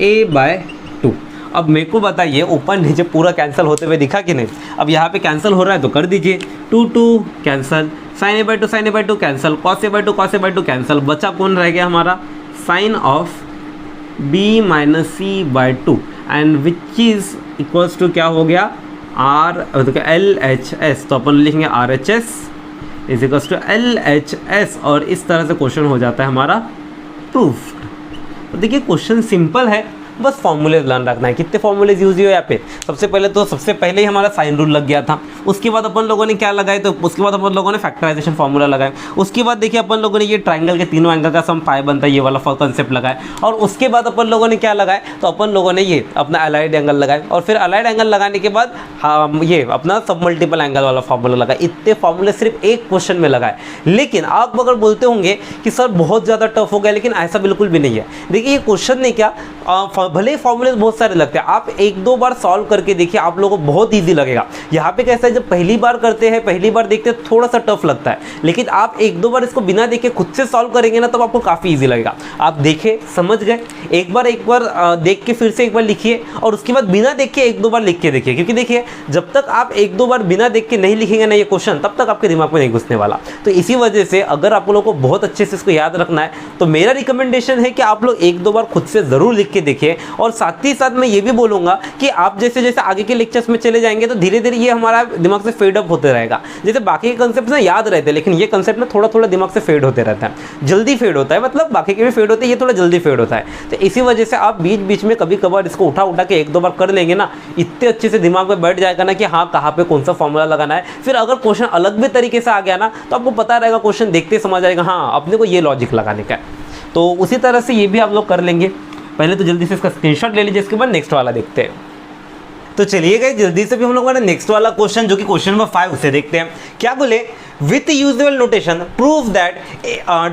A by 2। अब मेरे को बताइए ऊपर नीचे पूरा कैंसिल होते हुए दिखा कि नहीं, अब यहाँ पे कैंसिल हो रहा है तो कर दीजिए, 2 cancel, sine A by 2 cancel, cos A by 2 cancel, बचा कौन रह गया हमारा, sine of b minus C by 2 and which is equals to क्या हो गया, LHS। तो अपन लिखेंगे RHS is equals to LHS, और इस तरह से क्वेश्चन हो जाता है हमारा प्रूफ। तो देखिए क्वेश्चन सिंपल है, बस फॉर्मूले लर्न रखना है। कितने फॉर्मूलेज यूज हुए यहाँ पे, सबसे पहले ही हमारा साइन रूल लग गया था। उसके बाद अपन लोगों ने क्या लगाए, तो उसके बाद अपन लोगों ने फैक्टराइजेशन फॉर्मूला लगाए। उसके बाद देखिए अपन लोगों ने ये ट्राइंगल के तीनों एंगल का सम पाई बनता है, ये वाला कंसेप्ट लगाए। और उसके बाद अपन लोगों ने क्या लगाए, तो अपन लोगों ने ये अपना अलाइड एंगल लगाए। और फिर अलाइड एंगल लगाने के बाद ये अपना सब मल्टीपल एंगल वाला फॉर्मूला लगाए। इतने फॉर्मूले सिर्फ एक क्वेश्चन में लगाए। लेकिन आप अगर बोलते होंगे कि सर बहुत ज़्यादा टफ हो गया, लेकिन ऐसा बिल्कुल भी नहीं है। देखिए ये क्वेश्चन नहीं, क्या भले ही फॉर्मूले बहुत सारे लगते हैं, आप एक दो बार सॉल्व करके देखिए, आप लोगों को बहुत इजी लगेगा। यहाँ पे कैसा है, जब पहली बार करते हैं, पहली बार देखते हैं, थोड़ा सा टफ लगता है। लेकिन आप एक दो बार इसको बिना देखे खुद से सॉल्व करेंगे ना, तब आपको काफ़ी इजी लगेगा। आप देखे, समझ गए, एक बार देख के फिर से एक बार लिखिए, और उसके बाद बिना देख के एक दो बार लिख के देखिए। क्योंकि देखिए जब तक आप एक दो बार बिना देख के नहीं लिखेंगे ना ये क्वेश्चन, तब तक आपके दिमाग में नहीं घुसने वाला। तो इसी वजह से अगर आप लोगों को बहुत अच्छे से इसको याद रखना है, तो मेरा रिकमेंडेशन है कि आप लोग एक दो बार खुद से ज़रूर लिख के देखिए। और साथ ही साथ मैं ये भी बोलूँगा कि आप जैसे जैसे आगे के लेक्चर्स में चले जाएंगे, तो धीरे धीरे ये हमारा दिमाग से फेड अप होते रहेगा। जैसे बाकी के कंसेप्ट ना याद रहते हैं, लेकिन ये कंसेप्ट ना थोड़ा थोड़ा दिमाग से फेड होते रहता है, जल्दी फेड होता है। मतलब बाकी के भी फेड होते हैं, ये थोड़ा जल्दी फेड होता है। तो इसी वजह से आप बीच बीच में कभी कभार इसको उठा उठा के एक दो बार कर लेंगे ना, इतने अच्छे से दिमाग में बैठ जाएगा ना कि हाँ कहाँ पे कौन सा फॉर्मूला लगाना है। फिर अगर क्वेश्चन अलग भी तरीके से आ गया ना, तो आपको पता रहेगा, क्वेश्चन देखते समझ आएगा हाँ अपने को ये लॉजिक लगाने का है। तो उसी तरह से ये भी आप लोग कर लेंगे। पहले तो जल्दी से इसका स्क्रीनशॉट ले लीजिए, इसके बाद नेक्स्ट वाला देखते हैं। तो चलिए गाइस जल्दी से भी हम लोगों ने नेक्स्ट वाला क्वेश्चन, जो कि क्वेश्चन नंबर 5, उसे देखते हैं। क्या बोले, with usual notation prove that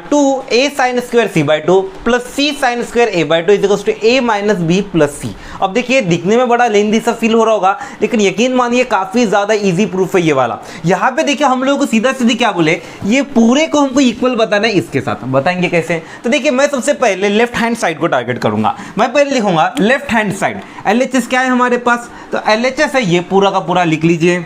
2a sin square c by 2 plus c sin square a by 2 is equals to a minus b plus c। अब देखिए दिखने में बड़ा लेंदी सा फील हो रहा होगा, लेकिन यकीन मानिए काफी ज्यादा इजी प्रूफ है ये वाला। यहाँ पे देखिए हम लोगों को सीधा सीधी क्या बोले, ये पूरे को हमको इक्वल बताना है इसके साथ। बताएंगे कैसे, तो देखिए मैं सबसे पहले लेफ्ट हैंड साइड को टारगेट करूंगा। मैं पहले लिखूंगा लेफ्ट हैंड साइड, LHS क्या है हमारे पास, तो LHS है ये पूरा का पूरा, लिख लीजिए।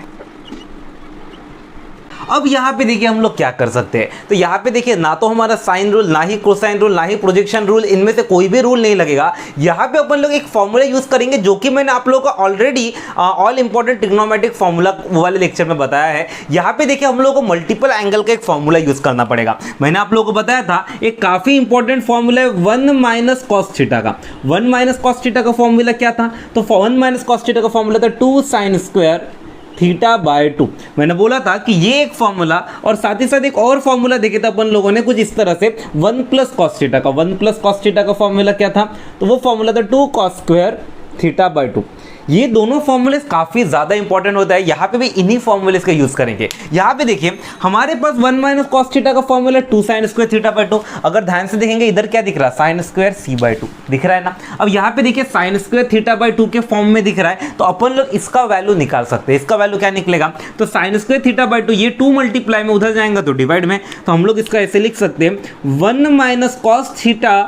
अब यहाँ पे देखिए हम लोग क्या कर सकते हैं, तो यहाँ पे देखिए ना तो हमारा साइन रूल, ना ही कोसाइन रूल, ना ही प्रोजेक्शन रूल, इनमें से कोई भी रूल नहीं लगेगा। यहाँ पे अपन लोग एक फॉर्मूला यूज करेंगे, जो कि मैंने आप लोगों को already all important trigonometric formula वाले लेक्चर में बताया है। यहाँ पे देखिए हम लोगों को मल्टीपल एंगल का एक फॉर्मूला यूज करना पड़ेगा। मैंने आप लोगों को बताया था एक काफी इंपॉर्टेंट फॉर्मूला है 1 माइनस कॉस थीटा का। 1 माइनस कॉस थीटा का फॉर्मूला क्या था, तो 1 माइनस कॉस थीटा का फॉर्मूला था 2 साइन स्क्वायर थीटा बाय 2। मैंने बोला था कि ये एक फॉर्मूला, और साथ ही साथ एक और फॉर्मूला देखे थे अपन लोगों ने कुछ इस तरह से 1 प्लस कॉस थीटा का। 1 प्लस कॉस थीटा का फॉर्मूला क्या था, तो वो फॉर्मूला था 2 कॉस स्क्वायर थीटा बाय 2। ये दोनों फॉर्मूले काफी ज्यादा इंपॉर्टेंट होता है। यहाँ पे भी इन्हीं फॉर्मूले का यूज करेंगे। यहाँ पे देखिए हमारे पास 1 माइनस कॉस थीटा का formula 2 sine square theta by 2। अगर ध्यान से देखेंगे इधर क्या दिख रहा है, साइन स्क्वायर सी बाय 2 दिख रहा है ना। अब यहाँ पे देखिए साइन स्क्वायर थीटा बाय 2 के फॉर्म में दिख रहा है, तो अपन लोग इसका वैल्यू निकाल सकते हैं। इसका वैल्यू क्या निकलेगा, तो साइन स्क्वायर थीटा बाय 2, ये 2 मल्टीप्लाई में उधर जाएंगे तो डिवाइड में, तो हम लोग इसका ऐसे लिख सकते हैं 1 minus cos theta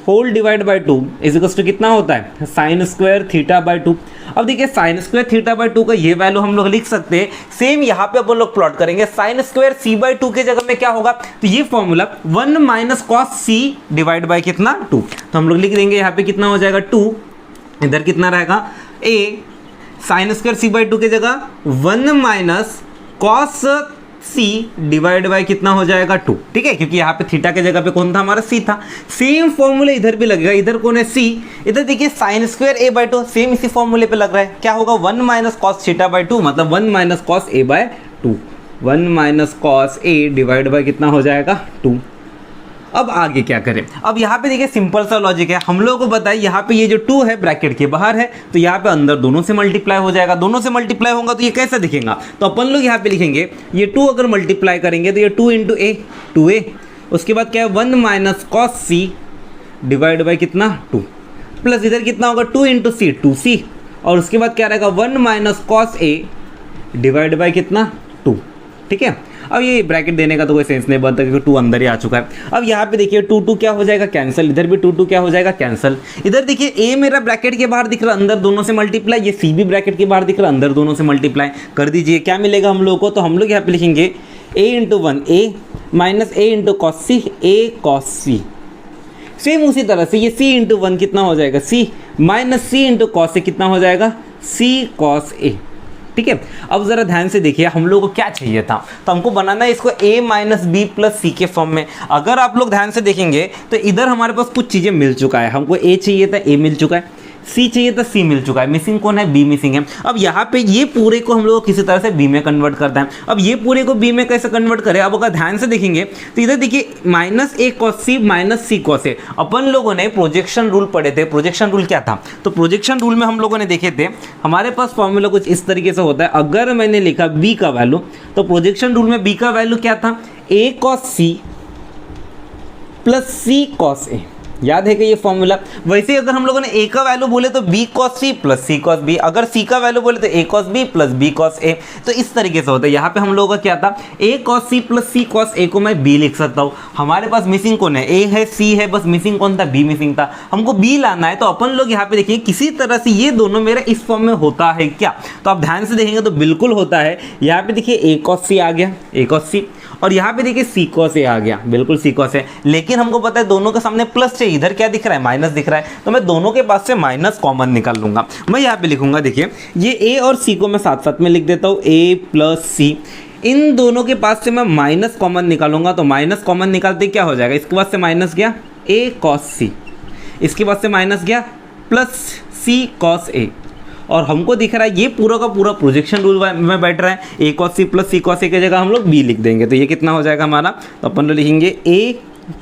whole divide by 2 is equals to कितना होता है, साइन स्क्वायर थीटा बाय 2। अब देखिए साइन स्क्वायर थीटा बाय 2 का ये वैल्यू हम लोग लिख सकते हैं। सेम यहाँ पे अपन लोग प्लॉट करेंगे, साइन स्क्वायर सी बाय 2 के जगह में क्या होगा, तो ये formula 1 minus cos C divide by कितना 2, तो हम लोग लिख देंगे यहाँ पे कितना हो जाएगा 2, इधर कितना रहेगा a sine square C by 2 की जगह 1 minus cos C divide by कितना हो जाएगा 2। ठीक है, क्योंकि यहाँ पे थीटा के जगह पे कौन था, हमारा सी था। सेम फॉर्मूले इधर भी लगेगा, इधर कौन है सी, इधर देखिए sine square A by 2 same इसी फॉर्मूले पे लग रहा है। क्या होगा 1 माइनस कॉस थीटा बाय 2, मतलब 1 minus cos A by 2, 1 minus cos A divide by कितना हो जाएगा 2। अब आगे क्या करें, अब यहाँ पे देखिए सिंपल सा लॉजिक है। हम लोगों को बताइए यहाँ पे ये जो 2 है ब्रैकेट के बाहर है, तो यहाँ पे अंदर दोनों से मल्टीप्लाई हो जाएगा। दोनों से मल्टीप्लाई होगा तो ये कैसा दिखेगा, तो अपन लोग यहाँ पे लिखेंगे ये 2 अगर मल्टीप्लाई करेंगे तो ये 2 इंटू ए 2a, उसके बाद क्या है 1 minus cos C divide by कितना 2, प्लस इधर कितना होगा 2 इंटू सी 2c, और उसके बाद क्या रहेगा 1 minus cos A divide by कितना 2। ठीक है, अब ये ब्रैकेट देने का तो कोई सेंस नहीं बनता क्योंकि 2 अंदर ही आ चुका है। अब यहाँ पे देखिए 2 क्या हो जाएगा कैंसिल, इधर भी 2 क्या हो जाएगा कैंसिल। इधर देखिए ए मेरा ब्रैकेट के बाहर दिख रहा, अंदर दोनों से मल्टीप्लाई, ये सी भी ब्रैकेट के बाहर दिख रहा, अंदर दोनों से मल्टीप्लाई कर दीजिए। क्या मिलेगा हम लोग को, तो हम लोग यहाँ पे लिखेंगे a into 1 a minus a into cos C a cos C. Same उसी तरह से ये c इंटू 1 कितना हो जाएगा c minus c into cos A कितना हो जाएगा c कॉस ए। ठीक है। अब जरा ध्यान से देखिए हम लोग को क्या चाहिए था, तो हमको बनाना है इसको a माइनस बी प्लस सी के फॉर्म में। अगर आप लोग ध्यान से देखेंगे तो इधर हमारे पास कुछ चीज़ें मिल चुका है, हमको a चाहिए था a मिल चुका है, C चाहिए था C मिल चुका है, मिसिंग कौन है B मिसिंग है। अब यहाँ पे ये पूरे को हम लोग किसी तरह से B में कन्वर्ट करता है। अब ये पूरे को B में कैसे कन्वर्ट करें, अब अगर ध्यान से देखेंगे तो इधर देखिए minus a cos C minus C cos A। अपन लोगों ने प्रोजेक्शन रूल पढ़े थे, प्रोजेक्शन रूल क्या था, तो प्रोजेक्शन रूल में हम लोगों ने देखे थे हमारे पास फॉर्मूला कुछ इस तरीके से होता है। अगर मैंने लिखा B का वैल्यू, तो प्रोजेक्शन रूल में B का वैल्यू क्या था, a cos C plus C cos A। याद है कि ये फॉर्मूला। वैसे अगर हम लोगों ने a का वैल्यू बोले तो b cos c plus c cos b, अगर c का वैल्यू बोले तो a cos b plus b cos a। तो इस तरीके से होता है। यहाँ पे हम लोगों का क्या था, a cos c plus c cos a को मैं b लिख सकता हूँ। हमारे पास मिसिंग कौन है, a है c है, बस मिसिंग कौन था, b मिसिंग था, हमको b लाना है। तो अपन लोग यहाँ पे देखिए किसी तरह से ये दोनों मेरा इस फॉर्म में होता है क्या, तो आप ध्यान से देखेंगे तो बिल्कुल होता है। यहाँ पे देखिए a cos c आ गया, a cos c, और यहाँ पे देखिए c cos a आ गया, बिल्कुल c cos a। लेकिन हमको पता है दोनों के सामने प्लस चाहिए, इधर क्या दिख रहा है, माइनस दिख रहा है, तो मैं दोनों के पास से माइनस कॉमन निकाल लूंगा। मैं यहाँ पे लिखूंगा, देखिए ये a और c को मैं साथ साथ में लिख देता हूँ, a प्लस c। इन दोनों के पास से मैं माइनस कॉमन निकालूंगा, तो माइनस कॉमन निकालते क्या हो जाएगा, इसके पास से माइनस गया a cos c, इसके पास से माइनस गया प्लस c cos a, और हमको दिख रहा है ये पूरा का पूरा प्रोजेक्शन रूल में बैठ रहा है। a cos c plus c cos a की जगह हम लोग b लिख देंगे, तो ये कितना हो जाएगा हमारा, तो अपन लोग लिखेंगे a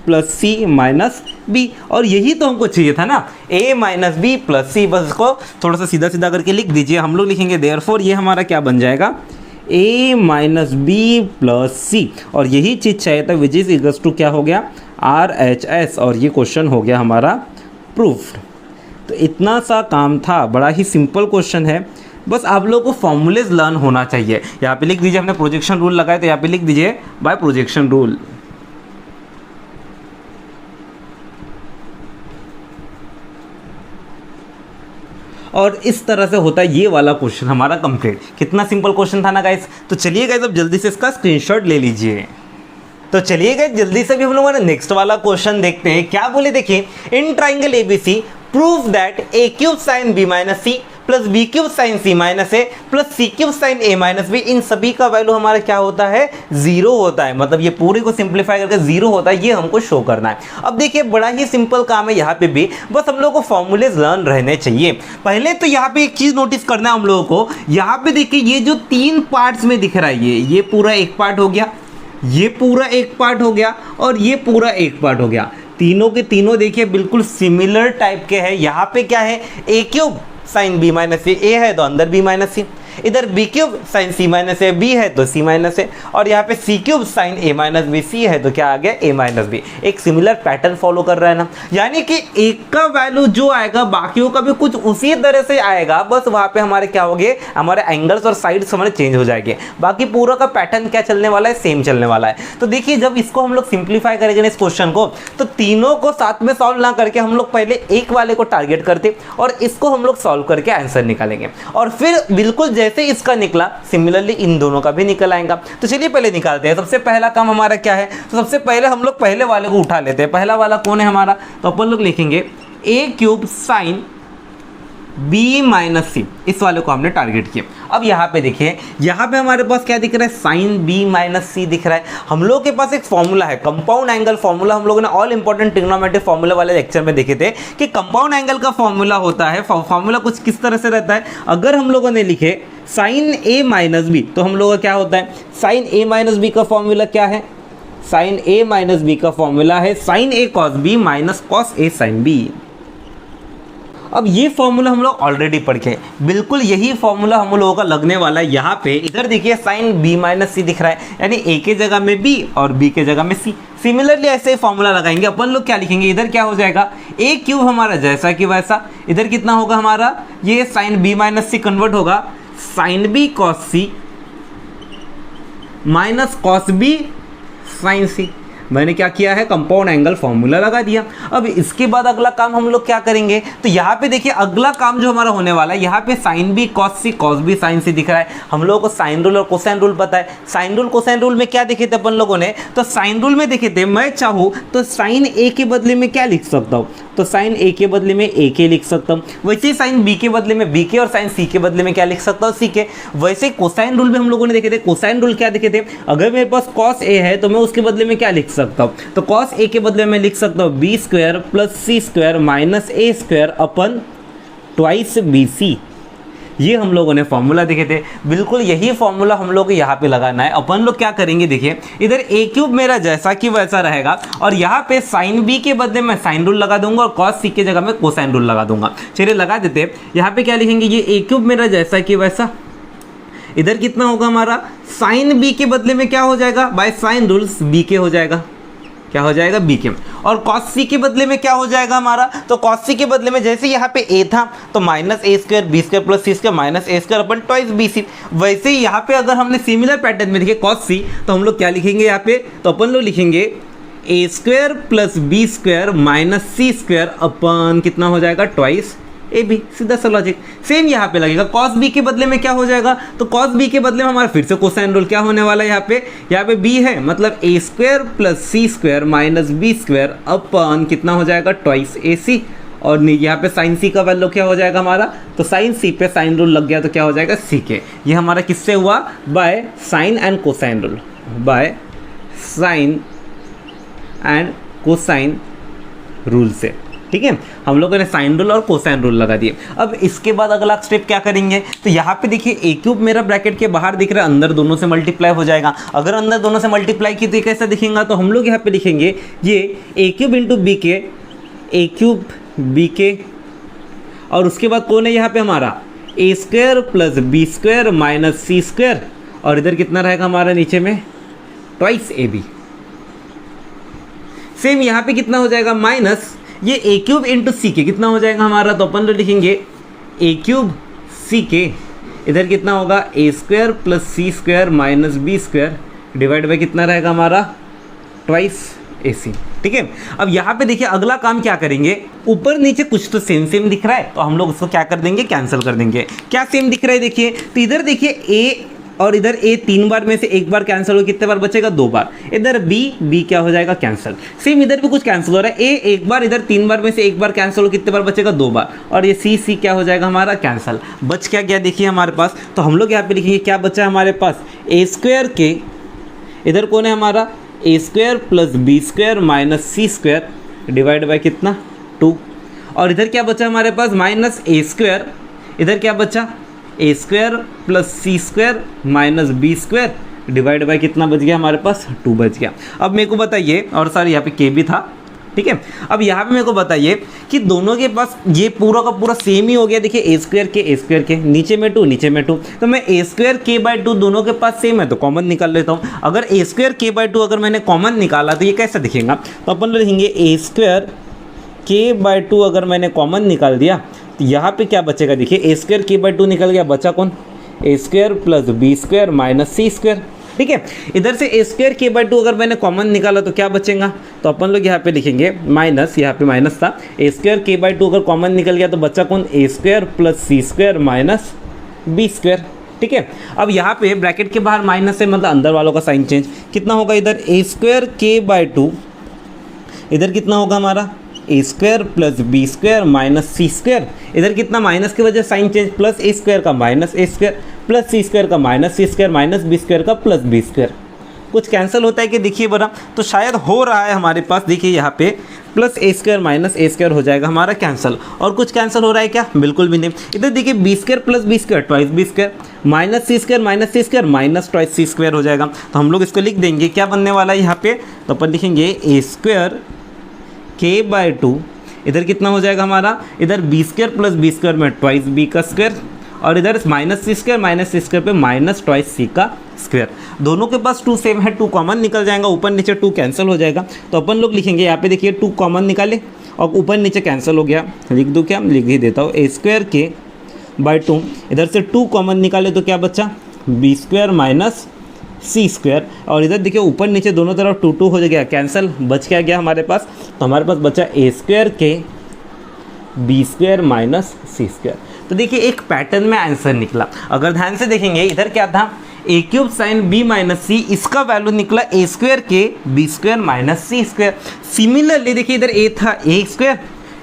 plus C minus B, और यही तो हमको चाहिए था ना, a minus B plus C. बस इसको थोड़ा सा सीधा सीधा करके लिख दीजिए। हम लोग लिखेंगे देयरफॉर ये हमारा क्या बन जाएगा, a माइनस बी प्लस सी, और यही चीज़ चाहिए था विच इज इक्वल्स टू क्या हो गया, RHS, और ये क्वेश्चन हो गया हमारा प्रूफ। तो इतना सा काम था, बड़ा ही सिंपल क्वेश्चन है, बस आप लोगों को फॉर्मूलेज लर्न होना चाहिए। यहाँ पे लिख दीजिए, हमने प्रोजेक्शन रूल लगाया तो यहाँ पे लिख दीजिए बाय प्रोजेक्शन रूल। और इस तरह से होता है ये वाला क्वेश्चन हमारा कंप्लीट। कितना सिंपल क्वेश्चन था ना गाइस। तो चलिए गाइस अब जल्दी से इसका स्क्रीनशॉट ले लीजिए। तो चलिए गाइस जल्दी से भी हम लोगों ने नेक्स्ट वाला क्वेश्चन देखते हैं। क्या बोले देखिए, in triangle ABC prove that a cube sine b minus C plus B cube sine C minus A plus C cube sine A minus B, इन सभी का वैल्यू हमारा क्या होता है, जीरो होता है। मतलब ये पूरे को सिंप्लीफाई करके जीरो होता है, ये हमको शो करना है। अब देखिए बड़ा ही सिंपल काम है यहाँ पे भी, बस हम लोग को फॉर्मूलेज लर्न रहने चाहिए। पहले तो यहाँ पे एक चीज नोटिस करना है हम लोगों को, यहाँ पे देखिए ये जो तीन पार्ट्स में दिख रहा है, ये पूरा एक पार्ट हो गया, ये पूरा एक पार्ट हो गया, और ये पूरा एक पार्ट हो गया। तीनों के तीनों देखिए बिल्कुल सिमिलर टाइप के हैं। यहाँ पे क्या है, a cube sine b minus C, a है तो अंदर b माइनस सी, इधर b cube sine c minus A, b है तो c माइनस ए, और यहाँ पे c cube sine a minus B, c है तो क्या आ गया, a माइनस बी। एक सिमिलर पैटर्न फॉलो कर रहा है ना, यानी कि एक का वैल्यू जो आएगा बाकियों का भी कुछ उसी तरह से आएगा, बस वहाँ पे हमारे क्या हो गए, हमारे एंगल्स और साइड्स हमारे चेंज हो जाएंगे। बाकी पूरा का पैटर्न क्या चलने वाला है, सेम चलने वाला है। तो देखिए जब इसको हम लोग सिंप्लीफाई करेंगे इस क्वेश्चन को, तो तीनों को साथ में सॉल्व ना करके हम लोग पहले एक वाले को टारगेट करते और इसको हम लोग सॉल्व करके आंसर निकालेंगे, और फिर बिल्कुल जैसे इसका निकला सिमिलरली इन दोनों का भी निकल आएगा। तो चलिए पहले निकालते हैं। सबसे पहला काम हमारा क्या है, तो सबसे पहले हम लोग पहले वाले को उठा लेते हैं। पहला वाला कौन है हमारा, तो अपन लोग लिखेंगे a cube sine b minus C, इस वाले को हमने टारगेट किया। अब यहाँ पे देखिए, यहाँ पे हमारे पास क्या दिख रहा है, साइन b माइनस सी दिख रहा है। हम लोग के पास एक फॉर्मूला है, कंपाउंड एंगल फॉर्मूला। हम लोगों ने ऑल इंपॉर्टेंट ट्रिग्नोमेट्री फॉर्मूला वाले लेक्चर में देखे थे कि कंपाउंड एंगल का फॉर्मूला होता है। फॉर्मूला कुछ किस तरह से रहता है, अगर हम लोगों ने लिखे साइन a माइनस बी, तो हम लोगों का क्या होता है, साइन a माइनस बी का फॉर्मूला क्या है, साइन a माइनस बी का फॉर्मूला है sine a cos b minus cos a sine b। अब ये फॉर्मूला हम लोग ऑलरेडी पढ़ के, बिल्कुल यही फॉर्मूला हम लोगों का लगने वाला है यहाँ पे। इधर देखिए साइन b माइनस सी दिख रहा है, यानी a के जगह में b और b के जगह में c। सिमिलरली ऐसे ही फॉर्मूला लगाएंगे। अपन लोग क्या लिखेंगे, इधर क्या हो जाएगा, a क्यूब हमारा जैसा कि वैसा, इधर कितना होगा हमारा, ये sine b minus C convert होगा sine b cos C minus cos b sine C. मैंने क्या किया है, कंपाउंड एंगल फॉर्मूला लगा दिया। अब इसके बाद अगला काम हम लोग क्या करेंगे, तो यहाँ पे देखिए अगला काम जो हमारा होने वाला है, यहाँ पे sine B cos B sine C दिख रहा है। हम लोगों को साइन रूल और कोसाइन रूल पता है। साइन रूल कोसाइन रूल में क्या देखे थे अपन लोगों ने, तो साइन रूल में देखे थे मैं चाहूँ तो साइन ए के बदले में क्या लिख सकता हूँ, तो साइन ए के बदले में ए के लिख सकता हूँ, वैसे ही साइन बी के बदले में बी के और साइन सी के बदले में क्या लिख सकता हूँ, सी के। वैसे कोसाइन रूल भी हम लोगों ने देखे थे। कोसाइन रूल क्या देखे थे, अगर मेरे पास कॉस ए है तो मैं उसके बदले में क्या लिख सकता हूँ, तो कॉस ए के बदले में लिख सकता हूँ B square plus C square minus A square अपन ट्वाइस बी सी। ये हम लोगों ने फॉर्मूला देखे थे, बिल्कुल यही फॉर्मूला हम लोग को यहाँ पे लगाना है। अपन लोग क्या करेंगे, देखिए इधर ए क्यूब मेरा जैसा कि वैसा रहेगा और यहाँ पे साइन बी के बदले में साइन रूल लगा दूंगा और कॉस सी की जगह में कोसाइन रूल लगा दूंगा। चलिए लगा देते हैं। यहाँ पे क्या लिखेंगे, ये ए क्यूब मेरा जैसा कि वैसा, इधर कितना होगा हमारा, साइन बी के बदले में क्या हो जाएगा, बाय साइन रूल्स बी के हो जाएगा, क्या हो जाएगा बी के। और कॉस सी के बदले में क्या हो जाएगा हमारा, तो कॉस सी के बदले में जैसे यहाँ पे ए था तो minus A square B square plus C square minus A square अपन ट्वाइस बी सी। वैसे ही यहाँ पे अगर हमने सिमिलर पैटर्न में देखे कॉस सी, तो हम लोग क्या लिखेंगे यहाँ पे, तो अपन लोग लिखेंगे A square plus B square minus C square अपन कितना हो जाएगा ट्वाइस ए बी। सीधा सा लॉजिक। सेम यहाँ पे लगेगा, कॉस बी के बदले में क्या हो जाएगा, तो कॉस बी के बदले में हमारा फिर से कोसाइन रूल क्या होने वाला है, यहाँ पे बी है मतलब A square plus C square minus B square अपन कितना हो जाएगा ट्वाइस ए सी। और यहाँ पे साइन सी का वैल्यू क्या हो जाएगा हमारा, तो साइन सी पे साइन रूल लग गया तो क्या हो जाएगा सी के। ये हमारा किससे हुआ, by sine and cosine rule, by sine and cosine rule से। ठीक है, हम लोगों ने साइन रूल और कोसाइन रूल लगा दिए। अब इसके बाद अगला स्टेप क्या करेंगे, तो यहाँ पे देखिए ए क्यूब मेरा ब्रैकेट के बाहर दिख रहा है, अंदर दोनों से मल्टीप्लाई हो जाएगा। अगर अंदर दोनों से मल्टीप्लाई की तो ये कैसा दिखेगा, तो हम लोग यहाँ पे लिखेंगे ये ए क्यूब इंटू बी के, ए क्यूब बी के, और उसके बाद कौन है यहाँ पे हमारा A square plus B square minus C square, और इधर कितना रहेगा हमारा नीचे में ट्वाइस ए बी। सेम यहाँ पे कितना हो जाएगा माइनस ये ए क्यूब इंटू सी के कितना हो जाएगा हमारा, तो अपन तो लिखेंगे ए क्यूब सी के, इधर कितना होगा A square plus C square minus B square divide by कितना रहेगा हमारा ट्वाइस ए सी। ठीक है, अब यहाँ पे देखिए अगला काम क्या करेंगे, ऊपर नीचे कुछ तो सेम सेम दिख रहा है तो हम लोग उसको क्या कर देंगे, कैंसिल कर देंगे। क्या सेम दिख रहा है देखिए, तो इधर देखिए ए और इधर ए 3 बार में से एक बार कैंसिल हो, कितने बार बचेगा 2 बार। इधर बी क्या हो जाएगा कैंसिल। सेम इधर भी कुछ कैंसिल हो रहा है, ए एक बार, इधर 3 बार में से एक बार कैंसिल हो, कितने बार बचेगा 2 बार। और ये सी क्या हो जाएगा हमारा कैंसिल। बच क्या गया देखिए हमारे पास, तो हम लोग यहाँ पे लिखेंगे क्या बचा है हमारे पास, ए स्क्वायर के, इधर कौन है हमारा A square plus B square minus C square divide by कितना 2, और इधर क्या बचा हमारे पास माइनस ए स्क्वायर, इधर क्या बचा A square plus C square minus B square divide by कितना बच गया हमारे पास 2 बच गया। अब मेरे को बताइए, और सर यहाँ पे के भी था, ठीक है, अब यहाँ पे मेरे को बताइए कि दोनों के पास ये पूरा का पूरा सेम ही हो गया। देखिए ए स्क्वायर के नीचे में 2 नीचे में 2, तो मैं ए स्क्वायर के बाई 2 दोनों के पास सेम है तो कॉमन निकाल लेता हूँ। अगर ए स्क्वायर के बाई 2 अगर मैंने कॉमन निकाला तो ये कैसा दिखेगा, तो अपन लिखेंगे ए स्क्वायर के बाई 2 अगर मैंने कॉमन निकाल दिया तो यहाँ पे क्या बचेगा, देखिए ए स्क्वायर के बाई 2 निकल गया, बचा कौन A square plus B square minus C square. ठीक है, इधर से ए स्क्वायर के बाई 2 अगर मैंने कॉमन निकाला तो क्या बचेगा, तो अपन लोग यहाँ पे लिखेंगे माइनस, यहाँ पे माइनस था, ए स्क्वायर के बाई 2 अगर कॉमन निकल गया तो बचा कौन A square plus C square minus B square. ठीक है, अब यहाँ पे ब्रैकेट के बाहर माइनस है मतलब अंदर वालों का साइन चेंज, कितना होगा इधर ए स्क्वायर के बाई 2, इधर कितना होगा हमारा A square plus B square minus C square, इधर कितना माइनस की वजह sine change, plus A square का minus A square plus C square का minus C square minus B square का प्लस बी स्क्वायर। कुछ कैंसिल होता है कि देखिए बड़ा, तो शायद हो रहा है हमारे पास, देखिए यहाँ पे plus A square minus A square हो जाएगा हमारा कैंसिल। और कुछ कैंसिल हो रहा है क्या, बिल्कुल भी नहीं। इधर देखिए B square plus B square twice B square minus C square minus twice C square हो जाएगा। तो हम लोग इसको लिख देंगे, क्या बनने वाला है यहाँ पे, तो अपन लिखेंगे ए स्क्वायर के बाई 2, इधर कितना हो जाएगा हमारा, इधर B square plus B square में ट्वाइस बी का स्क्वायर, और इधर माइनस सी स्क्वायर पे माइनस ट्वाइस सी का स्क्वायर। दोनों के पास 2 सेम है, 2 कॉमन निकल जाएगा, ऊपर नीचे 2 कैंसिल हो जाएगा। तो अपन लोग लिखेंगे यहाँ पे देखिए 2 कॉमन निकाले और ऊपर नीचे कैंसिल हो गया, लिख दूँ क्या, लिख ही देता हूँ ए स्क्वायर के बाई 2, इधर से 2 कॉमन निकाले तो क्या बचा B square minus C square, और इधर देखिए ऊपर नीचे दोनों तरफ 2 हो गया कैंसिल, बच क्या गया हमारे पास, तो हमारे पास बचा ए स्क्वायर के B square minus C square. तो देखिए एक पैटर्न में आंसर निकला। अगर ध्यान से देखेंगे इधर क्या था, ए क्यूब साइन बी माइनस सी, इसका वैल्यू निकला ए स्क्वायर के B square minus C square. Similarly देखिए इधर ए था ए स्क्वायर,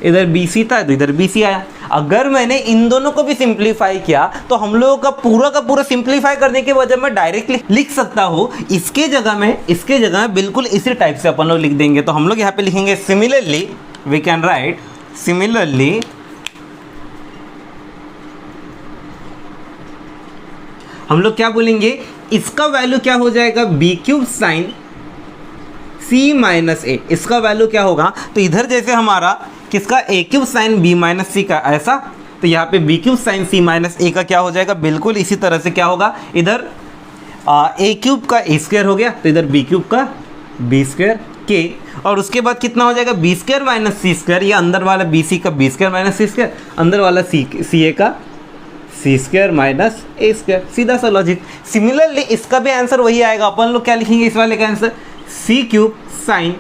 इधर बी सी था तो इधर बी सी आया। अगर मैंने इन दोनों को भी सिंप्लीफाई किया तो हम लोगों का पूरा सिंप्लीफाई करने के वजह मैं डायरेक्टली लिख सकता हूँ इसके जगह में बिल्कुल इसी टाइप से अपन लोग लिख देंगे। तो हम लोग यहाँ पे लिखेंगे similarly, we can write similarly हम लोग क्या बोलेंगे, इसका वैल्यू क्या हो जाएगा, B cube sine C minus A. इसका वैल्यू क्या होगा, तो इधर जैसे हमारा किसका A cube sine B minus C का ऐसा, तो यहाँ पे B cube sine C minus A का क्या हो जाएगा, बिल्कुल इसी तरह से क्या होगा, इधर ए क्यूब का ए स्क्वायर हो गया तो इधर बी क्यूब का बी स्क्वायर के, और उसके बाद कितना हो जाएगा B square minus C square, या अंदर वाला बी सी का B square minus C square, अंदर वाला सी ए का सी स्क्वायर माइनस ए स्क्वायर, सीधा सा लॉजिक। सिमिलरली इसका भी आंसर वही आएगा। अपन लोग क्या लिखेंगे इस वाले का answer, C cube sine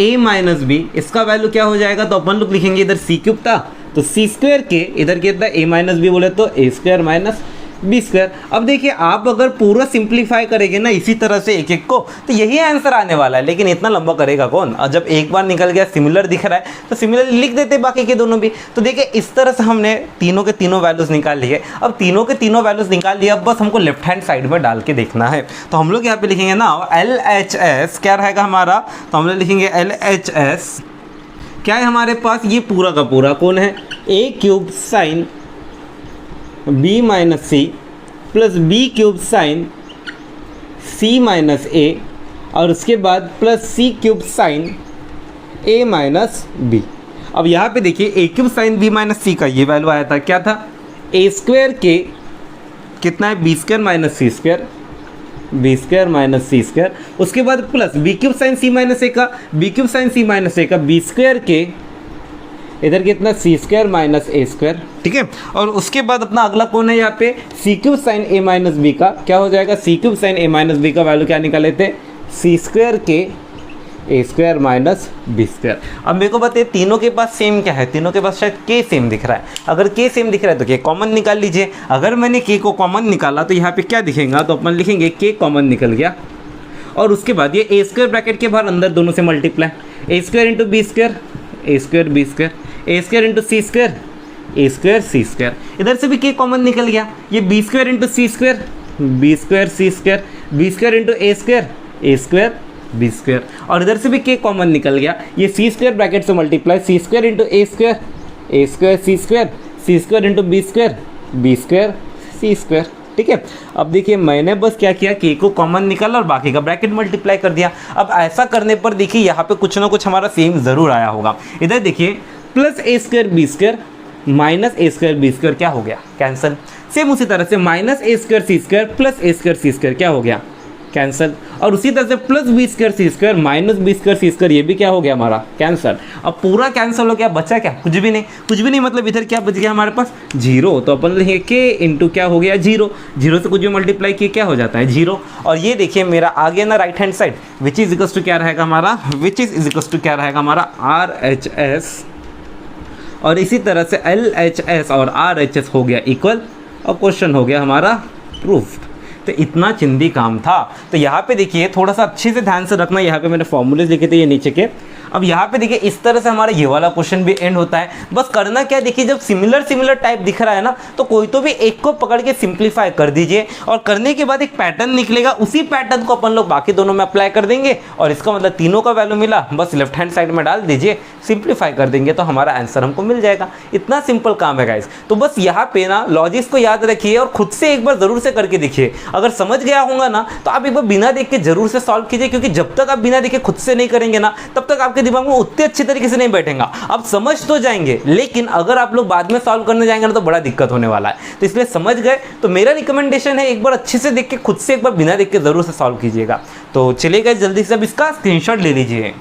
A minus B, इसका वैल्यू क्या हो जाएगा, तो अपन लोग लिखेंगे इधर सी क्यूब था तो सी स्क्वायर के, इधर कितना ए माइनस बी बोले तो A square minus B square. अब देखिए आप अगर पूरा सिंप्लीफाई करेंगे ना इसी तरह से एक एक को, तो यही आंसर आने वाला है। लेकिन इतना लंबा करेगा कौन, और जब एक बार निकल गया सिमिलर दिख रहा है तो सिमिलर लिख देते बाकी के दोनों भी। तो देखिए इस तरह से हमने तीनों के तीनों वैल्यूज निकाल लिए। अब तीनों के तीनों वैल्यूज निकाल लिए, अब बस हमको लेफ्ट हैंड साइड में डाल के देखना है। तो हम लोग यहाँ पे लिखेंगे ना एल एच एस क्या रहेगा हमारा, तो हम लोग लिखेंगे एल एच एस क्या है हमारे पास, ये पूरा का पूरा कौन है, A cube sine B minus C plus B cube sine C minus A, और उसके बाद plus C cube sine A minus B. अब यहाँ पे देखिए A cube sine B minus C का ये वैल्यू आया था, क्या था, ए स्क्वायर के कितना है B square minus C square, B square minus C square, उसके बाद plus B cube sine C minus A का, B cube sine C minus A का बी स्क्वायर के, इधर कितना सी स्क्वायर माइनस ए स्क्वायर, ठीक है। और उसके बाद अपना अगला कौन है यहाँ पे, सी cube sine A minus B का क्या हो जाएगा, सी cube sine A minus B का वैल्यू क्या निकाले थे, सी स्क्वायर के ए स्क्वायर माइनस बी स्क्वायर। अब मेरे को बताइए तीनों के पास सेम क्या है, तीनों के पास शायद के सेम दिख रहा है। अगर के सेम दिख रहा है तो के कॉमन निकाल लीजिए। अगर मैंने के को कॉमन निकाला तो यहाँ पे क्या दिखेगा, तो अपन लिखेंगे के कॉमन निकल गया, और उसके बाद ये ए स्क्वायर ब्रैकेट के बाहर अंदर दोनों से मल्टीप्लाई, ए स्क्वायर इंटू बी स्क्वायर, ए स्क्वायर बी स्क्वायर, ए स्क्वायर इंटू सी स्क्वायर, ए स्क्वायर सी स्क्वायर, इधर से भी के कॉमन निकल गया, ये बी स्क्वायर इंटू सी square, B square C square, B square into ए स्क्वायर, ए स्क्वायर बी स्क्वायर, और इधर से भी के कॉमन निकल गया, ये सी स्क्वायर ब्रैकेट से मल्टीप्लाई, सी स्क्वायर इंटू ए स्क्वायर, ए square C square, C square into B square, B square C square, ठीक है। अब देखिए मैंने बस क्या किया, के को कॉमन निकाला और बाकी का ब्रैकेट मल्टीप्लाई कर दिया। अब ऐसा करने पर देखिए यहाँ पे कुछ ना कुछ हमारा सेम ज़रूर आया होगा। इधर देखिए plus A square B square minus A square B square क्या हो गया, कैंसिल। सेम उसी तरह से minus A square C square plus A square C square क्या हो गया, कैंसिल। और उसी तरह से plus B square C square minus B square C square ये भी क्या हो गया हमारा, कैंसिल। अब पूरा कैंसिल हो गया, बचा क्या, कुछ भी नहीं, मतलब इधर क्या बच गया हमारे पास, जीरो। तो अपन लिखेंगे के इंटू क्या हो गया, जीरो, जीरो से कुछ भी मल्टीप्लाई किए क्या हो जाता है, जीरो। और ये देखिए मेरा आ गया ना right hand side, which is equals to क्या रहेगा हमारा, विच इज इक्वल्स टू क्या रहेगा हमारा आर एच एस, और इसी तरह से एल एच एस और आर एच एस हो गया इक्वल, और क्वेश्चन हो गया हमारा प्रूफ। तो इतना चिंदी काम था। तो यहाँ पे देखिए थोड़ा सा अच्छे से ध्यान से रखना, यहाँ पे मैंने फॉर्मूलेज लिखे थे ये नीचे के। अब यहाँ पे देखिए इस तरह से हमारा ये वाला क्वेश्चन भी एंड होता है। बस करना क्या, देखिए जब सिमिलर टाइप दिख रहा है ना, तो कोई तो भी एक को पकड़ के सिंप्लीफाई कर दीजिए, और करने के बाद एक पैटर्न निकलेगा, उसी पैटर्न को अपन लोग बाकी दोनों में अप्लाई कर देंगे, और इसका मतलब तीनों का वैल्यू मिला, बस लेफ्ट हैंड साइड में डाल दीजिए, सिंप्लीफाई कर देंगे तो हमारा आंसर हमको मिल जाएगा। इतना सिंपल काम है गाइस। तो बस यहाँ पे ना लॉजिक्स को याद रखिए और खुद से एक बार जरूर से करके देखिए। अगर समझ गया होगा ना तो आप एक बार बिना देख के जरूर से सॉल्व कीजिए, क्योंकि जब तक आप बिना देखे खुद से नहीं करेंगे ना, तब तक आपके दिमाग में उतने अच्छे तरीके से नहीं बैठेगा। आप समझ तो जाएंगे, लेकिन अगर आप लोग बाद में सॉल्व करने जाएंगे ना तो बड़ा दिक्कत होने वाला है। तो इसलिए समझ गए तो मेरा रिकमेंडेशन है एक बार अच्छे से देख के खुद से एक बार बिना देख के जरूर से सॉल्व कीजिएगा। तो चलिए गाइस जल्दी से अब इसका स्क्रीनशॉट ले लीजिए।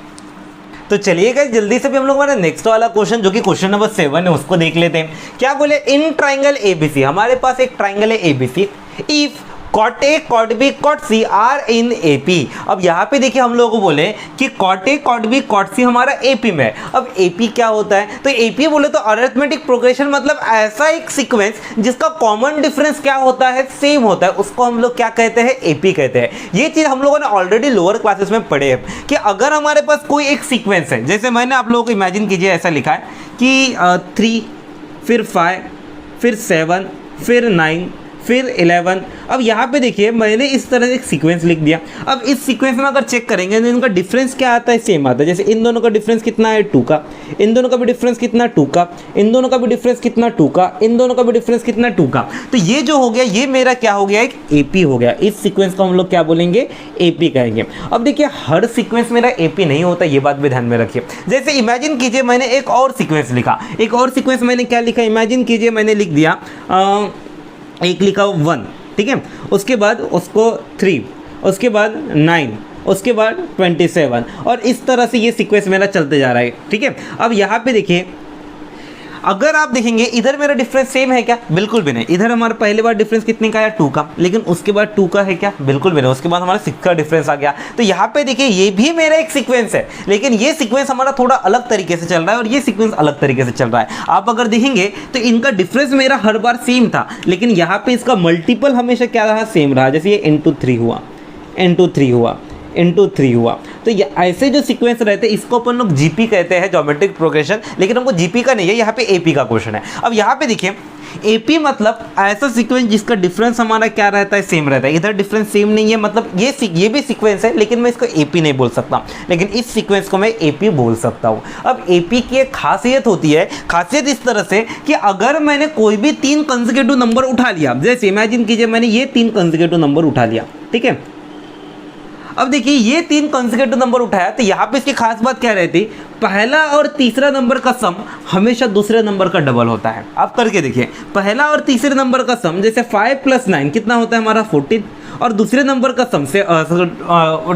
तो चलिए गाइस जल्दी से भी हम लोग हमारा नेक्स्ट वाला क्वेश्चन जो कि क्वेश्चन नंबर 7 है उसको देख लेते हैं। क्या बोले, इन ट्राइंगल एबीसी, हमारे पास एक ट्राइंगल है ABC, if cot A cot B cot C are in AP. अब यहाँ पे देखिए हम लोगों को बोले कि cot A cot B cot C हमारा एपी में है। अब एपी क्या होता है, तो एपी बोले तो अरिथमेटिक प्रोग्रेशन, मतलब ऐसा एक सीक्वेंस जिसका कॉमन डिफरेंस क्या होता है, सेम होता है, उसको हम लोग क्या कहते हैं, एपी कहते हैं। ये चीज हम लोगों ने ऑलरेडी लोअर क्लासेस में पढ़े हैं कि अगर हमारे पास कोई एक सीक्वेंस है, जैसे मैंने आप लोगों को इमेजिन कीजिए ऐसा लिखा है कि 3 फिर 5 फिर 7 फिर 9 फिर 11। अब यहाँ पे देखिए मैंने इस तरह से एक सीक्वेंस लिख दिया। अब इस सीक्वेंस में अगर चेक करेंगे तो इनका डिफरेंस क्या आता है, सेम आता है। जैसे इन दोनों का डिफरेंस कितना है, 2 का, इन दोनों का भी डिफरेंस कितना, 2 का, इन दोनों का भी डिफरेंस कितना, 2 का, इन दोनों का भी डिफरेंस कितना, 2 का। तो ये जो हो गया, ये मेरा क्या हो गया, एक एपी हो गया। इस सीक्वेंस को हम लोग क्या बोलेंगे, एपी कहेंगे। अब देखिए हर सीक्वेंस मेरा एपी नहीं होता, ये बात भी ध्यान में रखिए। जैसे इमेजिन कीजिए मैंने एक और सीक्वेंस लिखा, एक और सीक्वेंस मैंने क्या लिखा, इमेजिन कीजिए मैंने लिख दिया एक लिखा 1, ठीक है, उसके बाद उसको 3, उसके बाद 9, उसके बाद 27, और इस तरह से ये सीक्वेंस मेरा चलते जा रहा है, ठीक है। अब यहाँ पे देखिए अगर आप देखेंगे इधर मेरा डिफरेंस सेम है क्या, बिल्कुल भी नहीं। इधर हमारा पहले बार डिफरेंस कितने का आया, 2 का, लेकिन उसके बाद 2 का है क्या, बिल्कुल भी नहीं। उसके बाद हमारा 6 का डिफरेंस आ गया। तो यहाँ पे देखिए ये भी मेरा एक सीक्वेंस है, लेकिन ये सीक्वेंस हमारा थोड़ा अलग तरीके से चल रहा है और ये सीक्वेंस अलग तरीके से चल रहा है। आप अगर देखेंगे तो इनका डिफरेंस मेरा हर बार सेम था, लेकिन यहाँ पे इसका मल्टीपल हमेशा क्या रहा, सेम रहा। जैसे ये into 3 हुआ, into 3 हुआ, into 3 हुआ। तो ये ऐसे जो सीक्वेंस रहते हैं इसको अपन लोग जीपी कहते हैं, ज्योमेट्रिक प्रोग्रेशन, लेकिन हमको जीपी का नहीं है, यहाँ पे एपी का क्वेश्चन है। अब यहाँ पे देखिए एपी मतलब ऐसा सीक्वेंस जिसका डिफरेंस हमारा क्या रहता है, सेम रहता है। इधर डिफरेंस सेम नहीं है, मतलब ये भी सीक्वेंस है, लेकिन मैं इसको एपी नहीं बोल सकता, लेकिन इस सीक्वेंस को मैं एपी बोल सकता हूँ। अब एपी की एक खासियत होती है, खासियत इस तरह से कि अगर मैंने कोई भी 3 कंसेक्यूटिव नंबर उठा लिया, जैसे इमेजिन कीजिए मैंने ये 3 कंसेक्यूटिव नंबर उठा लिया, ठीक है। अब देखिए ये 3 कंसेक्यूटिव नंबर उठाया, तो यहाँ पे इसकी खास बात क्या रहती, पहला और तीसरा नंबर का सम हमेशा दूसरे नंबर का डबल होता है। आप करके देखिए, पहला और तीसरे नंबर का सम, जैसे 5 + 9 कितना होता है हमारा 14, और दूसरे नंबर का सम से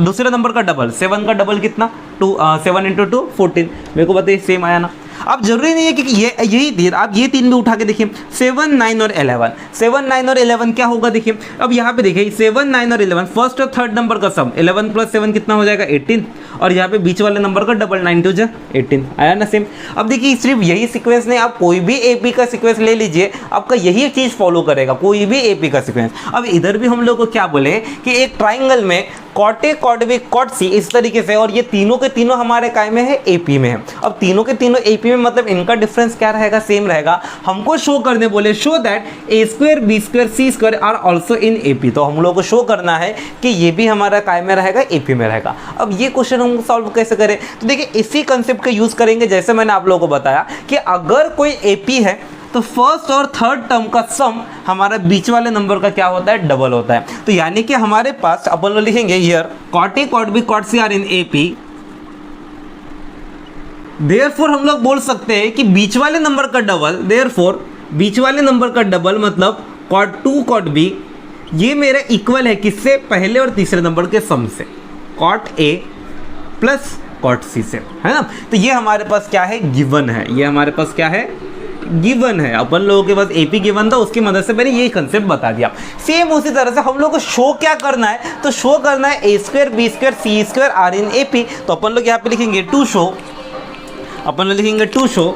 दूसरे नंबर का डबल 7 का डबल कितना 2, 7 × 2 14। मेरे को बताइए सेम आया ना। अब जरूरी नहीं है कि यही आप ये 3 भी उठा के देखिए, 7, 9 और 11, 7, 9 और 11 क्या होगा देखिए। अब यहाँ पे देखिए 7, 9 और 11 फर्स्ट और थर्ड नंबर का सम 11 + 7 कितना हो जाएगा 18, और यहाँ पे बीच वाले नंबर का डबल 9 × 2 = 18 आया ना सेम। अब देखिए सिर्फ यही सीक्वेंस नहीं, आप कोई भी एपी का सीक्वेंस ले लीजिए, आपका यही चीज़ फॉलो करेगा, कोई भी एपी का सीक्वेंस। अब इधर भी हम लोग को क्या बोले कि एक ट्राइंगल में cot A cot B cot C इस तरीके से, और ये तीनों के तीनों हमारे काय में है, एपी में है। अब तीनों के तीनों एपी में, मतलब इनका डिफरेंस क्या रहेगा, सेम रहेगा। हमको शो करने बोले, show that a² b² c² are also in AP. तो हम लोग को शो करना है कि ये भी हमारा काय में रहेगा, एपी में रहेगा। अब ये क्वेश्चन हम सॉल्व कैसे करें, तो देखिए इसी कंसेप्ट का यूज करेंगे। जैसे मैंने आप लोगों को बताया कि अगर कोई एपी है तो फर्स्ट और थर्ड टर्म का सम हमारा बीच वाले नंबर का क्या होता है, डबल होता है। तो यानी कि हमारे पास अपन लोग लिखेंगे here cot A cot B cot C are in AP. Therefore हम लोग बोल सकते हैं कि बीच वाले नंबर का डबल, देयरफॉर बीच वाले नंबर का डबल मतलब कॉट 2 कॉट बी, ये मेरा इक्वल है किससे, पहले और तीसरे नंबर के सम से, cot A plus cot C से, है ना। तो ये हमारे पास क्या है, गिवन है। ये हमारे पास क्या है, गिवन है। अपन लोगों के पास एपी गिवन था, उसकी मदद से मैंने ये कंसेप्ट बता दिया। सेम उसी तरह से हम लोग को शो क्या करना है, तो शो करना है a² b² c² are in AP. तो अपन लोग यहाँ पे लिखेंगे टू शो, अपन लोग लिखेंगे टू शो,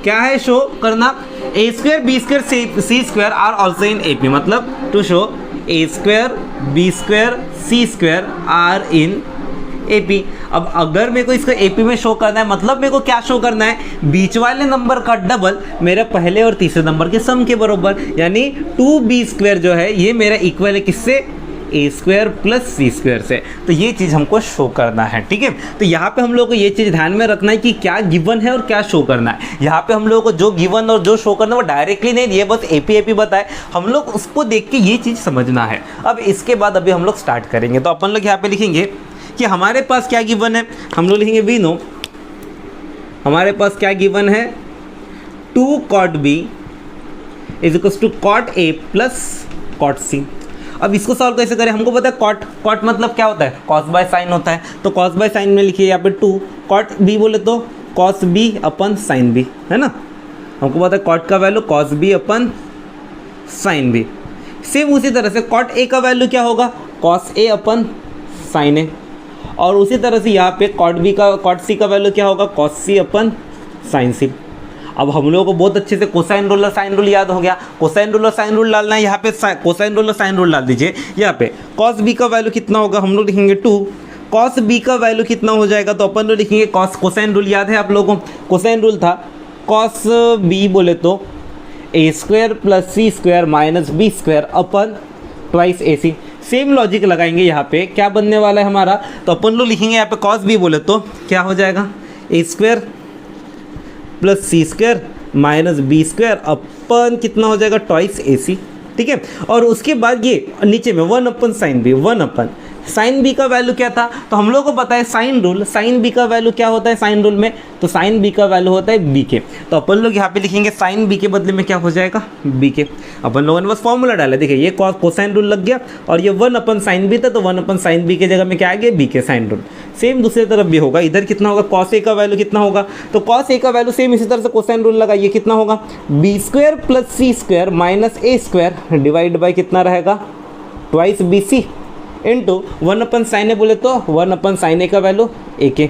क्या है शो करना, a² b² c² are also in AP, मतलब to show a² b² c² are in AP. अब अगर मेरे को इसको एपी में शो करना है, मतलब मेरे को क्या शो करना है, बीच वाले नंबर का डबल मेरे पहले और तीसरे नंबर के सम के बराबर, यानी 2b² जो है ये मेरा इक्वल है किससे, a² + c² से। तो ये चीज़ हमको शो करना है, ठीक है। तो यहाँ पे हम लोग को ये चीज़ ध्यान में रखना है कि क्या गिवन है और क्या शो करना है। यहाँ पे हम लोग को जो गिवन और जो शो करना है वो डायरेक्टली नहीं दिए, बस एपी बताए, हम लोग उसको देख के ये चीज़ समझना है। अब इसके बाद अभी हम लोग स्टार्ट करेंगे। तो अपन लोग यहाँ पे लिखेंगे कि हमारे पास क्या गिवन है, हम लोग लिखेंगे वी नो, हमारे पास क्या गिवन है, 2 cot B is equal to cot A plus cot C. अब इसको सॉल्व कैसे करें, हमको पता है कॉट मतलब क्या होता है, कॉस बाय साइन होता है। तो कॉस बाय साइन में लिखिए यहाँ पे 2, कॉट बी बोले तो कॉस बी अपन साइन बी, है ना। हमको पता है कॉट का वैल्यू कॉस बी अपन साइन बी, सेम उसी तरह से कॉट ए का वैल्यू क्या होगा, कॉस ए अपन साइन ए, और उसी तरह से यहाँ पे कॉट सी का वैल्यू क्या होगा, कॉस सी अपन साइन सी। अब हम लोगों को बहुत अच्छे से कोसाइन रूल और साइन रूल याद हो गया। कोसाइन रूल और साइन रूल डालना है, यहाँ पे कोसाइन रूल और साइन रूल डाल दीजिए। यहाँ पे कॉस बी का वैल्यू कितना होगा, हम लोग लिखेंगे 2, कॉस बी का वैल्यू कितना हो जाएगा, तो अपन लोग लिखेंगे कॉस, कोसाइन रूल याद है आप लोगों को, कोसाइन रूल था कॉस बी बोले तो A square plus C square minus B square अपन twice A C. Same logic लगाएंगे यहाँ पे, क्या बनने वाला है हमारा, तो अपन लोग लिखेंगे यहाँ पे कॉस बी बोले तो क्या हो जाएगा, A square plus C square minus B square अपन कितना हो जाएगा, ट्वाइस ए सी। ठीक है, और उसके बाद ये नीचे में 1 अपन साइन बी, 1 अपन साइन बी का वैल्यू क्या था, तो हम लोग को पता है साइन रूल, साइन बी का वैल्यू क्या होता है साइन रूल में, तो साइन बी का वैल्यू होता है बी के, तो अपन लोग यहाँ पे लिखेंगे साइन बी के बदले में क्या हो जाएगा, बी के। अपन लोगों ने बस फॉर्मूला डाला, देखिए ये कोसाइन रूल लग गया, और ये 1 अपन साइन बी था, तो 1 अपन साइन बी के जगह में क्या आ गया, बी के साइन रूल। सेम दूसरी तरफ भी होगा, इधर कितना होगा, कॉस ए का वैल्यू कितना होगा, तो कॉस ए का वैल्यू सेम इसी तरह से कोसाइन रूल लगा, ये कितना होगा, B square plus C square minus A square divide by कितना रहेगा, ट्वाइस बी सी इंटू 1 अपन साइन ए बोले तो 1 अपन साइन ए का वैल्यू ए के।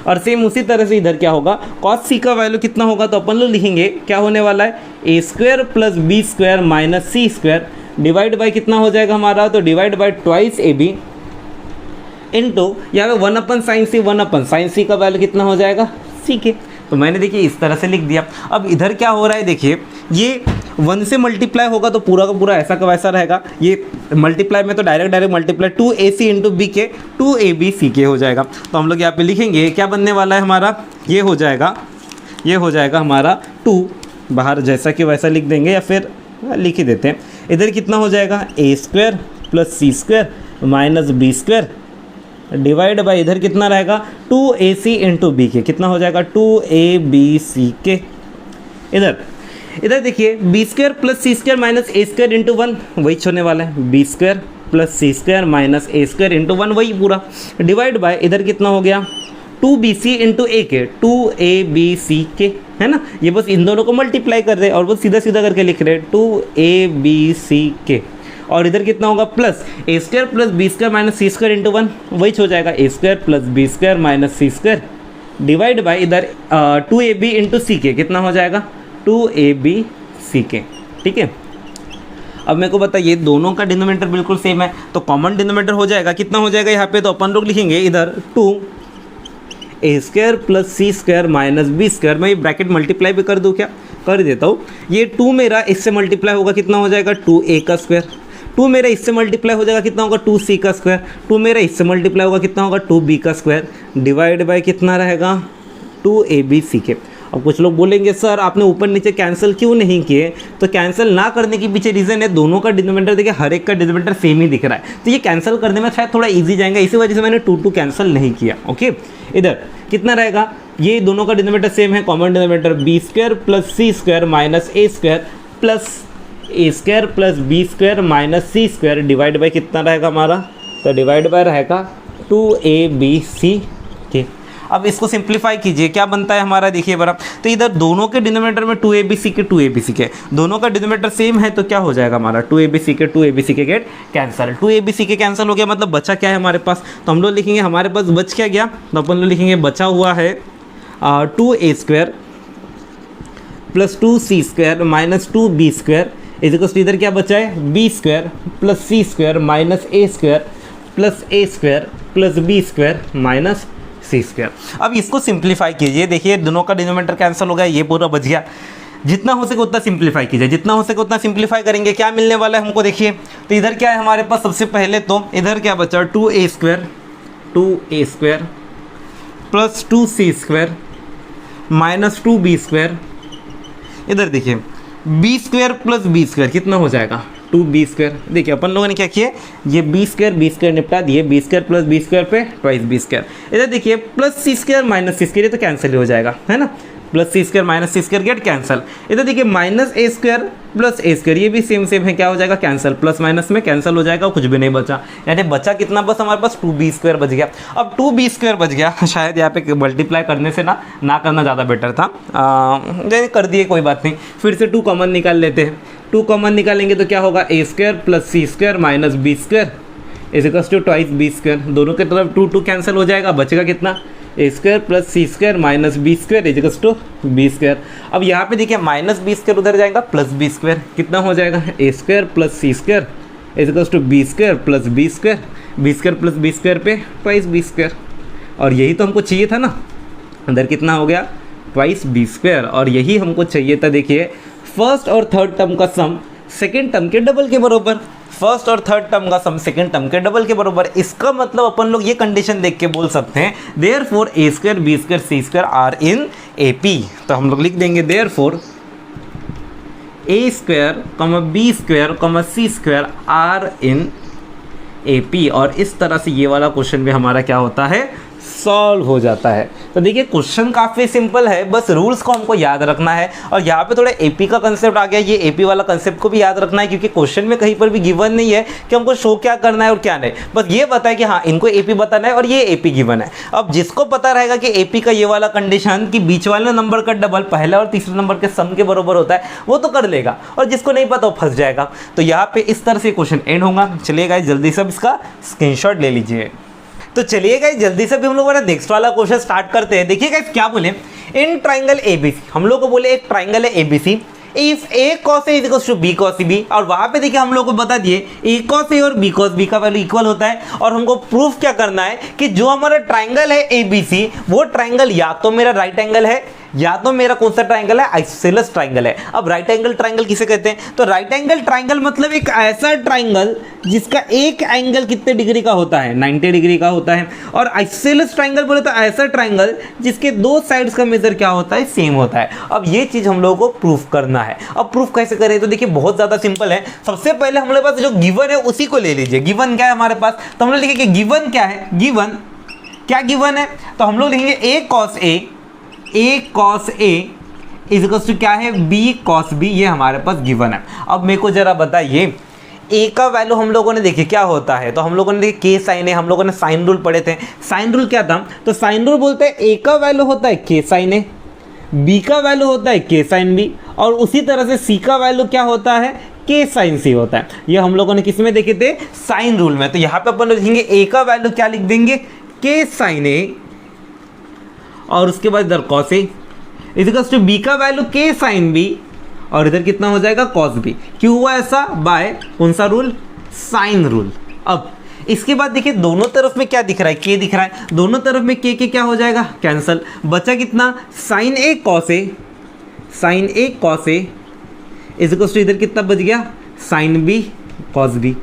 और सेम उसी तरह से इधर क्या होगा, कॉस सी का वैल्यू कितना होगा, तो अपन लोग लिखेंगे क्या होने वाला है, A square plus B square minus C square divide by कितना हो जाएगा हमारा, तो divide by twice A B into यहाँ पे 1 अपन साइन सी, 1 अपन साइन सी का वैल्यू कितना हो जाएगा, सी के। तो मैंने देखिए इस तरह से लिख दिया। अब इधर क्या हो रहा है, देखिए ये 1 से मल्टीप्लाई होगा तो पूरा का पूरा ऐसा का वैसा रहेगा, ये मल्टीप्लाई में तो direct multiply 2ac into B के 2abck हो जाएगा। तो हम लोग यहाँ पे लिखेंगे क्या बनने वाला है हमारा, ये हो जाएगा हमारा 2, बाहर जैसा कि वैसा लिख देंगे या फिर लिख ही देते हैं। इधर कितना हो जाएगा, A square plus C square minus B square divide by इधर कितना रहेगा, 2ac इंटू बी के, कितना हो जाएगा 2abck। इधर देखिए B square plus C square minus A square into 1 वही छोड़ने वाला है, B square plus C square minus A square into 1 वही पूरा डिवाइड बाय इधर कितना हो गया 2bc इंटू ए के 2abck है ना। ये बस इन दोनों को मल्टीप्लाई कर रहे हैं और बस सीधा सीधा करके लिख रहे हैं 2abck। और इधर कितना होगा plus A square plus B square minus C square into 1 वही हो जाएगा A square plus B square minus C square divide by इधर 2ab इंटू सी के कितना हो जाएगा 2abck। ठीक है, अब मेरे को बताइए दोनों का डिनोमिनेटर बिल्कुल सेम है तो कॉमन डिनोमिनेटर हो जाएगा, कितना हो जाएगा यहाँ पे, तो अपन लोग लिखेंगे इधर 2a square plus C square minus B square. मैं ये ब्रैकेट मल्टीप्लाई भी कर दूँ क्या, कर देता हूँ। ये 2 मेरा इससे मल्टीप्लाई होगा कितना हो जाएगा 2a का स्क्वायर, 2 मेरा इससे मल्टीप्लाई हो जाएगा कितना होगा 2c का स्क्वायर, 2 मेरा इससे मल्टीप्लाई होगा कितना होगा 2b का स्क्वायर डिवाइड बाय कितना रहेगा 2abck। अब कुछ लोग बोलेंगे सर आपने ऊपर नीचे कैंसिल क्यों नहीं किए, तो कैंसिल ना करने के पीछे रीज़न है दोनों का डिनोमिनेटर देखिए हर एक का डिनोमिनेटर सेम ही दिख रहा है, तो ये कैंसिल करने में शायद थोड़ा इजी जाएगा, इसी वजह से मैंने 2 कैंसिल नहीं किया। ओके, इधर कितना रहेगा, ये दोनों का डिनोमिनेटर सेम है, common denominator B square plus C square minus A square plus A square plus B square minus C square divide by कितना रहेगा हमारा, तो डिवाइड बाय रहेगा 2abck। अब इसको सिंप्लीफाई कीजिए, क्या बनता है हमारा देखिए बराबर, तो इधर दोनों के डिनोमिनेटर में 2abck दोनों का डिनोमिनेटर सेम है तो क्या हो जाएगा हमारा 2abck get cancel, 2abck cancel हो गया, मतलब बचा क्या है हमारे पास, तो हम लोग लिखेंगे हमारे पास बच क्या गया, तो अपन लोग लिखेंगे बचा हुआ है 2a square plus 2c square minus 2b square इधर क्या बचा है b square plus c square minus a square plus a square plus b square minus C square. अब इसको सिंप्लीफाई कीजिए, देखिए दोनों का डिनोमिनेटर कैंसिल हो गया, ये पूरा बच गया, जितना हो सके उतना सिंप्लीफाई कीजिए, जितना हो सके उतना सिंप्लीफाई करेंगे, क्या मिलने वाला है हमको देखिए, तो इधर क्या है हमारे पास सबसे पहले तो इधर क्या बचा 2a square plus 2c square minus 2b square, इधर देखिए b square plus b square कितना हो जाएगा 2b स्क्वायर। देखिए अपन लोगों ने क्या किया, ये b स्क्वायर निपटा दिए, b square plus b square पे ट्वाइस b स्क्वायर। इधर देखिए plus c square minus c square, ये तो कैंसिल हो जाएगा है ना, plus c square minus c square get cancel. इधर देखिए minus a square plus a square, ये भी सेम है, क्या हो जाएगा कैंसिल, प्लस माइनस में कैंसिल हो जाएगा, कुछ भी नहीं बचा, यानी बचा कितना बस हमारे पास 2b स्क्वायर बच गया। अब 2b स्क्वायर बच गया, शायद यहाँ पे मल्टीप्लाई करने से ना करना ज़्यादा बेटर था, कर दिए कोई बात नहीं, फिर से 2 कॉमन निकाल लेते हैं, 2 कॉमन निकालेंगे तो क्या होगा, A square plus C square minus B square is equals to twice B square. दोनों की तरफ 2 2 कैंसिल हो जाएगा, बचेगा कितना, A square plus C square minus B square is equals to B square. अब यहाँ पे देखिए माइनस बी स्क्वायर उधर जाएगा प्लस बी स्क्वायर, कितना हो जाएगा, A square plus C square is equals to B square plus B square, B square plus B square पे ट्वाइस बी स्क्वायर। और यही तो हमको चाहिए था ना, अंदर कितना हो गया, ट्वाइस बी स्क्वायर। और यही हमको चाहिए था, देखिए फर्स्ट और थर्ड टर्म का सम सेकेंड टर्म के डबल के बराबर, फर्स्ट और थर्ड टर्म का सम सेकेंड टर्म के डबल के बराबर। इसका मतलब अपन लोग ये कंडीशन देख के बोल सकते हैं therefore A square B square C square are in A P. तो हम लोग लिख देंगे therefore A square comma B square comma C square are in A P. और इस तरह से ये वाला क्वेश्चन भी हमारा क्या होता है, सॉल्व हो जाता है। तो देखिए क्वेश्चन काफ़ी सिंपल है, बस रूल्स को हमको याद रखना है। और यहाँ पे थोड़ा एपी का कंसेप्ट आ गया, ये एपी वाला कंसेप्ट को भी याद रखना है, क्योंकि क्वेश्चन में कहीं पर भी गिवन नहीं है कि हमको शो क्या करना है और क्या नहीं, बस ये बताए कि हाँ इनको एपी बताना है और ये एपी गिवन है। अब जिसको पता रहेगा कि एपी का ये वाला कंडीशन कि बीच वाले नंबर का डबल पहला और तीसरे नंबर के सम के बराबर होता है, वो तो कर लेगा, और जिसको नहीं पता वो फंस जाएगा। तो यहाँ पे इस तरह से क्वेश्चन एंड होगा। चलिए गाइस जल्दी से इसका स्क्रीनशॉट ले लीजिए। तो चलिए गाइस जल्दी से भी हम लोग नेक्स्ट वाला क्वेश्चन स्टार्ट करते हैं। देखिए गाइस क्या बोले, इन ट्राइंगल एबीसी, हम लोग को बोले एक ट्राइंगल है ABC, if A cos A is equals to B cos B. और वहां पे देखिए हम लोग को बता दिए ए कॉस ए और बी कॉस बी का वैल्यू इक्वल होता है। और हमको प्रूफ क्या करना है कि जो हमारा ट्राइंगल है एबीसी, वो ट्राइंगल या तो मेरा राइट एंगल है या तो मेरा कौन सा ट्राइंगल है, आइसोसेलेस ट्राइंगल है। अब राइट एंगल ट्राइंगल किसे कहते हैं, तो राइट एंगल ट्राइंगल मतलब एक ऐसा ट्राइंगल जिसका एक एंगल कितने डिग्री का होता है, 90 डिग्री का होता है। और आइसोसेलेस ट्राइंगल बोले तो ऐसा ट्राइंगल जिसके दो साइड्स का मेजर क्या होता है, सेम होता है। अब ये चीज हम लोगों को प्रूफ करना है। अब प्रूफ कैसे करें, तो देखिए बहुत ज्यादा सिंपल है। सबसे पहले हमारे पास जो गिवन है उसी को ले लीजिए। गिवन क्या है हमारे पास, तो हम लोग लिखेंगे गिवन क्या है, गिवन क्या गिवन है, तो हम लोग लिखेंगे A cos A is equals to क्या है, बी कॉस बी। ये हमारे पास गिवन है। अब मेरे को जरा बताइए ए का वैल्यू हम लोगों ने देखिए क्या होता है, तो हम लोगों ने देखिए के साइन है, हम लोगों ने साइन रूल पढ़े थे। साइन रूल क्या था, तो साइन रूल बोलते हैं ए का वैल्यू होता है के साइन ए, बी का वैल्यू होता है के साइन बी, और उसी तरह से सी का वैल्यू क्या होता है, के साइन सी होता है। ये हम लोगों ने किस में देखे थे, साइन रूल में। तो यहाँ पे अपन लिखेंगे ए का वैल्यू क्या लिख देंगे, के साइन ए, और उसके बाद इधर cos A is equals to B का वैल्यू के साइन बी, और इधर कितना हो जाएगा कॉस बी। क्यों हुआ ऐसा, बाय कौन सा रूल, साइन रूल। अब इसके बाद देखिए दोनों तरफ में क्या दिख रहा है, के दिख रहा है, दोनों तरफ में के क्या हो जाएगा, कैंसल। बचा कितना, sine A cos A, sine A cos A is equals to इधर कितना बच गया, साइन बी कॉस बी।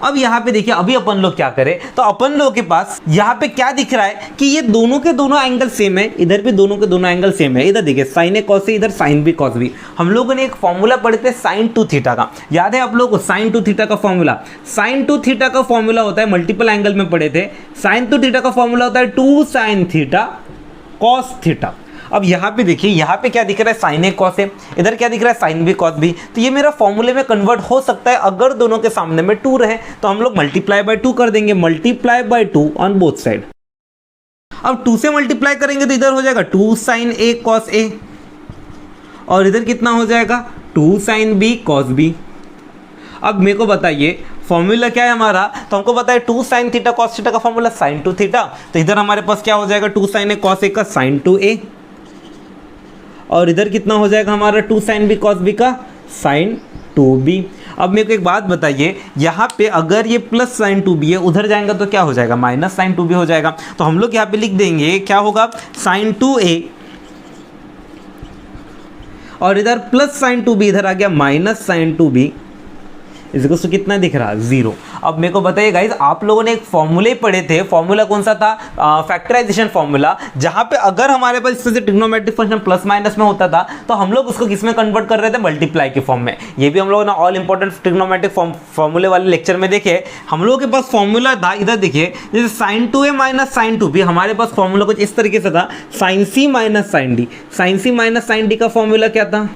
अब यहाँ पे देखिए अभी अपन लोग क्या करें, तो अपन लोग के पास यहाँ पे क्या दिख रहा है कि ये दोनों के दोनों एंगल सेम है, इधर भी दोनों के दोनों एंगल सेम है। इधर देखिए साइन ए कॉस ए, इधर साइन बी कॉस बी। हम लोगों ने एक फॉर्मूला पढ़े थे साइन टू थीटा का, याद है आप लोगों को, साइन टू थीटा का फॉर्मूला। साइन टू थीटा का फॉर्मूला होता है, मल्टीपल एंगल में पढ़े थे, साइन टू थीटा का फॉर्मूला होता है 2 साइन थीटा कॉस थीटा। अब यहाँ पे देखिए, यहाँ पे क्या दिख रहा है, साइन ए कॉस ए, इधर क्या दिख रहा है, साइन बी कॉस बी। तो ये मेरा फॉर्मूले में कन्वर्ट हो सकता है अगर दोनों के सामने में 2 रहे, तो हम लोग मल्टीप्लाई बाय 2 कर देंगे, multiply by 2 on both side. अब 2 से मल्टीप्लाई करेंगे तो इधर हो जाएगा 2 साइन ए कॉस ए, और इधर कितना हो जाएगा 2 साइन बी कॉस बी। अब मेरे को बताइए फॉर्मूला क्या है हमारा, तो हमको पता है 2 साइन थीटा कॉस थीटा का फॉर्मूला साइन टू थीटा। तो इधर हमारे पास क्या हो जाएगा, 2 साइन ए कॉस ए का साइन टू ए, और इधर कितना हो जाएगा हमारा 2 साइन बी कॉस बी का साइन टू बी। अब मेरे को एक बात बताइए, यहाँ पे अगर ये प्लस साइन टू बी है, उधर जाएगा तो क्या हो जाएगा, माइनस साइन टू बी हो जाएगा। तो हम लोग यहाँ पे लिख देंगे क्या होगा, साइन टू ए, और इधर प्लस साइन टू बी, इधर आ गया माइनस साइन टू बी, इसको तो कितना दिख रहा है, 0। अब मेरे को बताइए गाइज, आप लोगों ने एक फॉर्मूले पढ़े थे, फॉर्मूला कौन सा था, फैक्टराइजेशन फॉर्मूला, जहां पे अगर हमारे पास इससे ट्रिग्नोमेट्रिक फंक्शन प्लस माइनस में होता था तो हम लोग उसको किस में कन्वर्ट कर रहे थे, मल्टीप्लाई के फॉर्म में। ये भी हम लोगों ने ऑल इंपॉर्टेंट ट्रिग्नोमेट्रिक फॉर्मूले वाले लेक्चर में देखे। हम लोगों के पास फॉर्मूला था, इधर देखिए, जैसे sine two A minus sine two B, हमारे पास फॉर्मूला कुछ इस तरीके से था, sine C minus sine D. Sine C minus sine D का फॉर्मूला क्या था,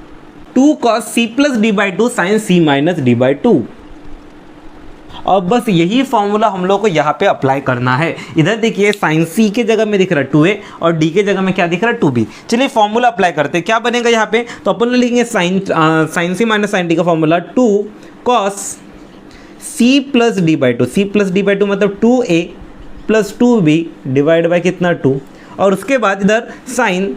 2 cos c plus D by 2 sine C minus D by 2। और बस यही फॉर्मूला हम लोग को यहाँ पे अप्लाई करना है। इधर देखिए साइन सी के जगह में दिख रहा है 2a और डी के जगह में क्या दिख रहा है 2b। चलिए फॉर्मूला अप्लाई करते हैं, क्या बनेगा यहाँ पे, तो अपन लिखेंगे sine C minus sine D का formula 2 cos c plus D by two, C plus D by two मतलब 2a plus 2b divide by कितना 2, और उसके बाद इधर sine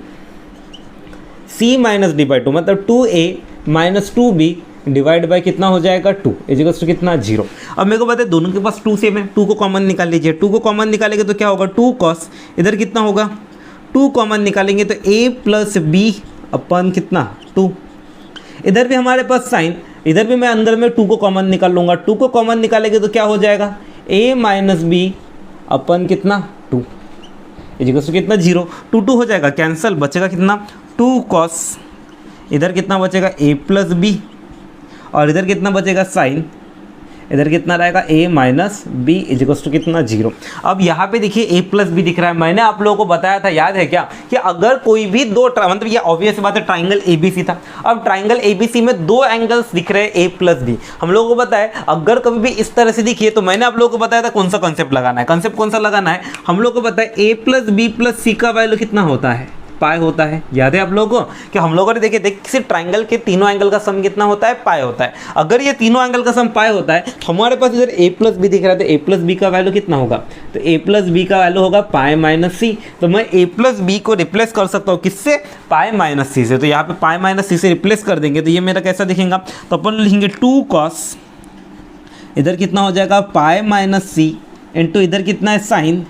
c minus D by two मतलब 2a minus 2b divide by कितना हो जाएगा 2 इजिकल्स टू कितना 0। अब मेरे को पता है दोनों के पास 2 सेम है, 2 को कॉमन निकाल लीजिए, 2 को कॉमन निकालेंगे तो क्या होगा 2 cos, इधर कितना होगा 2 कॉमन निकालेंगे तो a प्लस बी अपन कितना 2, इधर भी हमारे पास साइन, इधर भी मैं अंदर में 2 को कॉमन निकाल लूँगा, 2 को कॉमन निकालेंगे तो क्या हो जाएगा a माइनस बी अपन कितना 2 इजिकल्स टू कितना 0, 2 2 हो जाएगा कैंसिल, बचेगा कितना 2 cos, इधर कितना बचेगा a प्लस बी और इधर कितना बचेगा साइन, इधर कितना रहेगा a minus B equals to कितना 0। अब यहाँ पे देखिए a प्लस बी दिख रहा है, मैंने आप लोगों को बताया था याद है क्या कि अगर कोई भी दो मतलब ये ऑब्वियस बात है ट्राइंगल ABC था, अब ट्राइंगल ABC में दो एंगल्स दिख रहे हैं a प्लस बी, हम लोगों को पता है अगर कभी भी इस तरह से दिखिए तो मैंने आप लोगों को बताया था कौन सा कॉन्सेप्ट लगाना है, कॉन्सेप्ट कौन सा लगाना है, हम लोग को पता है a प्लस बी प्लस सी का वैल्यू कितना होता है पाई होता है, याद है आप लोगों को कि हम लोगों ने देखिए किसी ट्राइंगल के तीनों एंगल का सम कितना होता है पाई होता है, अगर ये तीनों एंगल का सम पाई होता है तो हमारे पास इधर a प्लस बी दिख रहा है तो a प्लस बी का वैल्यू कितना होगा, तो a प्लस बी का वैल्यू होगा पाई माइनस सी, तो मैं a प्लस बी को रिप्लेस कर सकता हूँ किससे पाई माइनस सी से, तो यहाँ पे पाई माइनस सी से रिप्लेस कर देंगे तो ये मेरा कैसा दिखेगा, तो अपन लिखेंगे 2 cos, इधर कितना हो जाएगा पाई माइनस सी इंटू इधर कितना है sine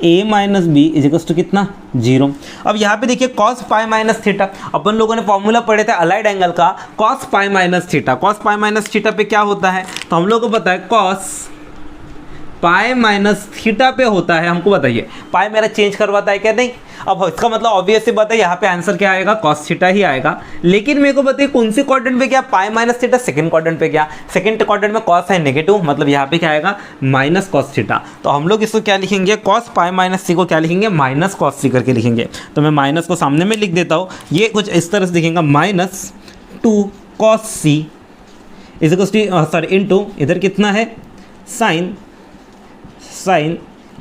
a minus B equals to कितना 0। अब यहाँ पे देखिए cos पाई माइनस थीटा, अपन लोगों ने फॉर्मूला पढ़े थे अलाइड एंगल का cos pi minus theta, cos pi minus theta पे क्या होता है, तो हम लोग को पता है cos पाई माइनस थीटा पे होता है, हमको बताइए पाई मेरा चेंज करवाता है क्या नहीं, अब इसका मतलब ऑब्वियस सी बात है यहाँ पे आंसर क्या आएगा cos थीटा ही आएगा, लेकिन मेरे को बताइए कौन सी क्वाड्रेंट पे क्या पाई माइनस थीटा, सेकंड क्वाड्रेंट पे क्या, सेकंड क्वाड्रेंट में cos है नेगेटिव मतलब यहाँ पे क्या आएगा माइनस cos थीटा, तो हम लोग इसको क्या लिखेंगे cos पाई माइनस सी को क्या लिखेंगे माइनस cos सी करके लिखेंगे, तो मैं माइनस को सामने में लिख देता हूँ, ये कुछ इस तरह से दिखेगा minus 2 cos C equals to sorry into इधर कितना है sine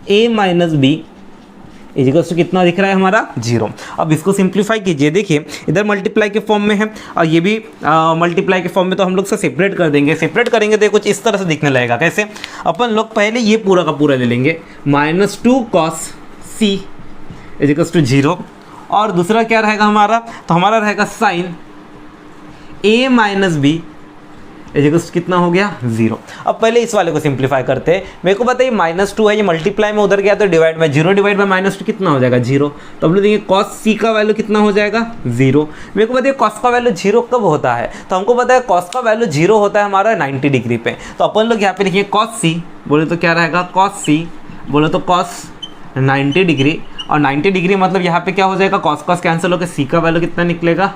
a minus B equals to कितना दिख रहा है हमारा 0। अब इसको सिंप्लीफाई कीजिए, देखिए इधर मल्टीप्लाई के फॉर्म में है और ये भी मल्टीप्लाई के फॉर्म में, तो हम लोग से सेपरेट कर देंगे, सेपरेट करेंगे तो कुछ इस तरह से दिखने लगेगा, कैसे अपन लोग पहले ये पूरा का पूरा ले लेंगे minus 2 cos c equals to 0 और दूसरा क्या रहेगा हमारा, तो हमारा रहेगा sine a minus B equals कितना हो गया 0। अब पहले इस वाले को सिंप्लीफाई करते हैं, मेरे को पता है माइनस 2 है, ये मल्टीप्लाई में उधर गया तो डिवाइड में 0 डिवाइड बाय माइनस 2 कितना हो जाएगा 0, तो हम लोग देखेंगे cos c का वैल्यू कितना हो जाएगा 0। मेरे को पता है cos का वैल्यू 0 कब होता है, तो हमको पता है cos का वैल्यू 0 होता है हमारा 90 डिग्री पे, तो अपन लोग यहाँ पे लिखिए cos c बोले तो क्या रहेगा cos c बोले तो cos 90 डिग्री, और 90 डिग्री मतलब यहाँ पे क्या हो जाएगा cos कैंसिल होकर c का वैल्यू कितना निकलेगा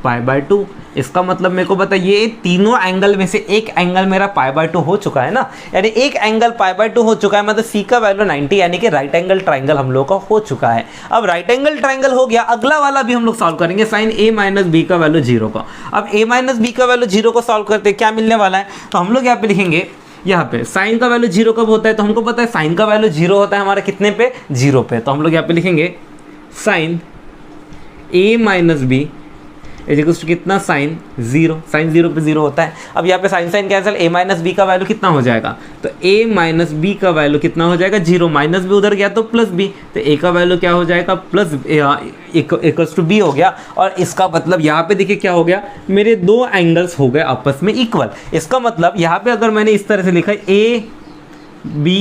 पाई बाय 2। इसका मतलब मेरे को बताइए तीनों एंगल में से एक एंगल मेरा पाई बाय 2 हो चुका है ना, यानी एक एंगल पाई बाय 2 हो चुका है, मतलब सी का वैल्यू 90 यानी कि राइट एंगल ट्राइंगल हम लोग का हो चुका है। अब राइट एंगल ट्राइंगल हो गया, अगला वाला भी हम लोग सॉल्व करेंगे साइन a माइनस बी का वैल्यू 0 का। अब a माइनस बी का वैल्यू 0 को सॉल्व करते क्या मिलने वाला है, तो हम लोग यहाँ पे लिखेंगे यहाँ पे साइन का वैल्यू 0 कब होता है, तो हमको पता है साइन का वैल्यू 0 होता है हमारा कितने पे 0 पे, तो हम लोग यहाँ पे लिखेंगे sine a minus B equals to कितना साइन 0, साइन 0 पे 0 होता है। अब यहाँ पे sine sine cancel, a minus B का वैल्यू कितना हो जाएगा, तो a माइनस बी का वैल्यू कितना हो जाएगा 0, माइनस भी उधर गया तो प्लस b, तो a का वैल्यू क्या हो जाएगा प्लस इक्वल्स टू b हो गया, और इसका मतलब यहाँ पे देखिए क्या हो गया मेरे दो एंगल्स हो गए आपस में इक्वल। इसका मतलब यहाँ पे अगर मैंने इस तरह से लिखा a b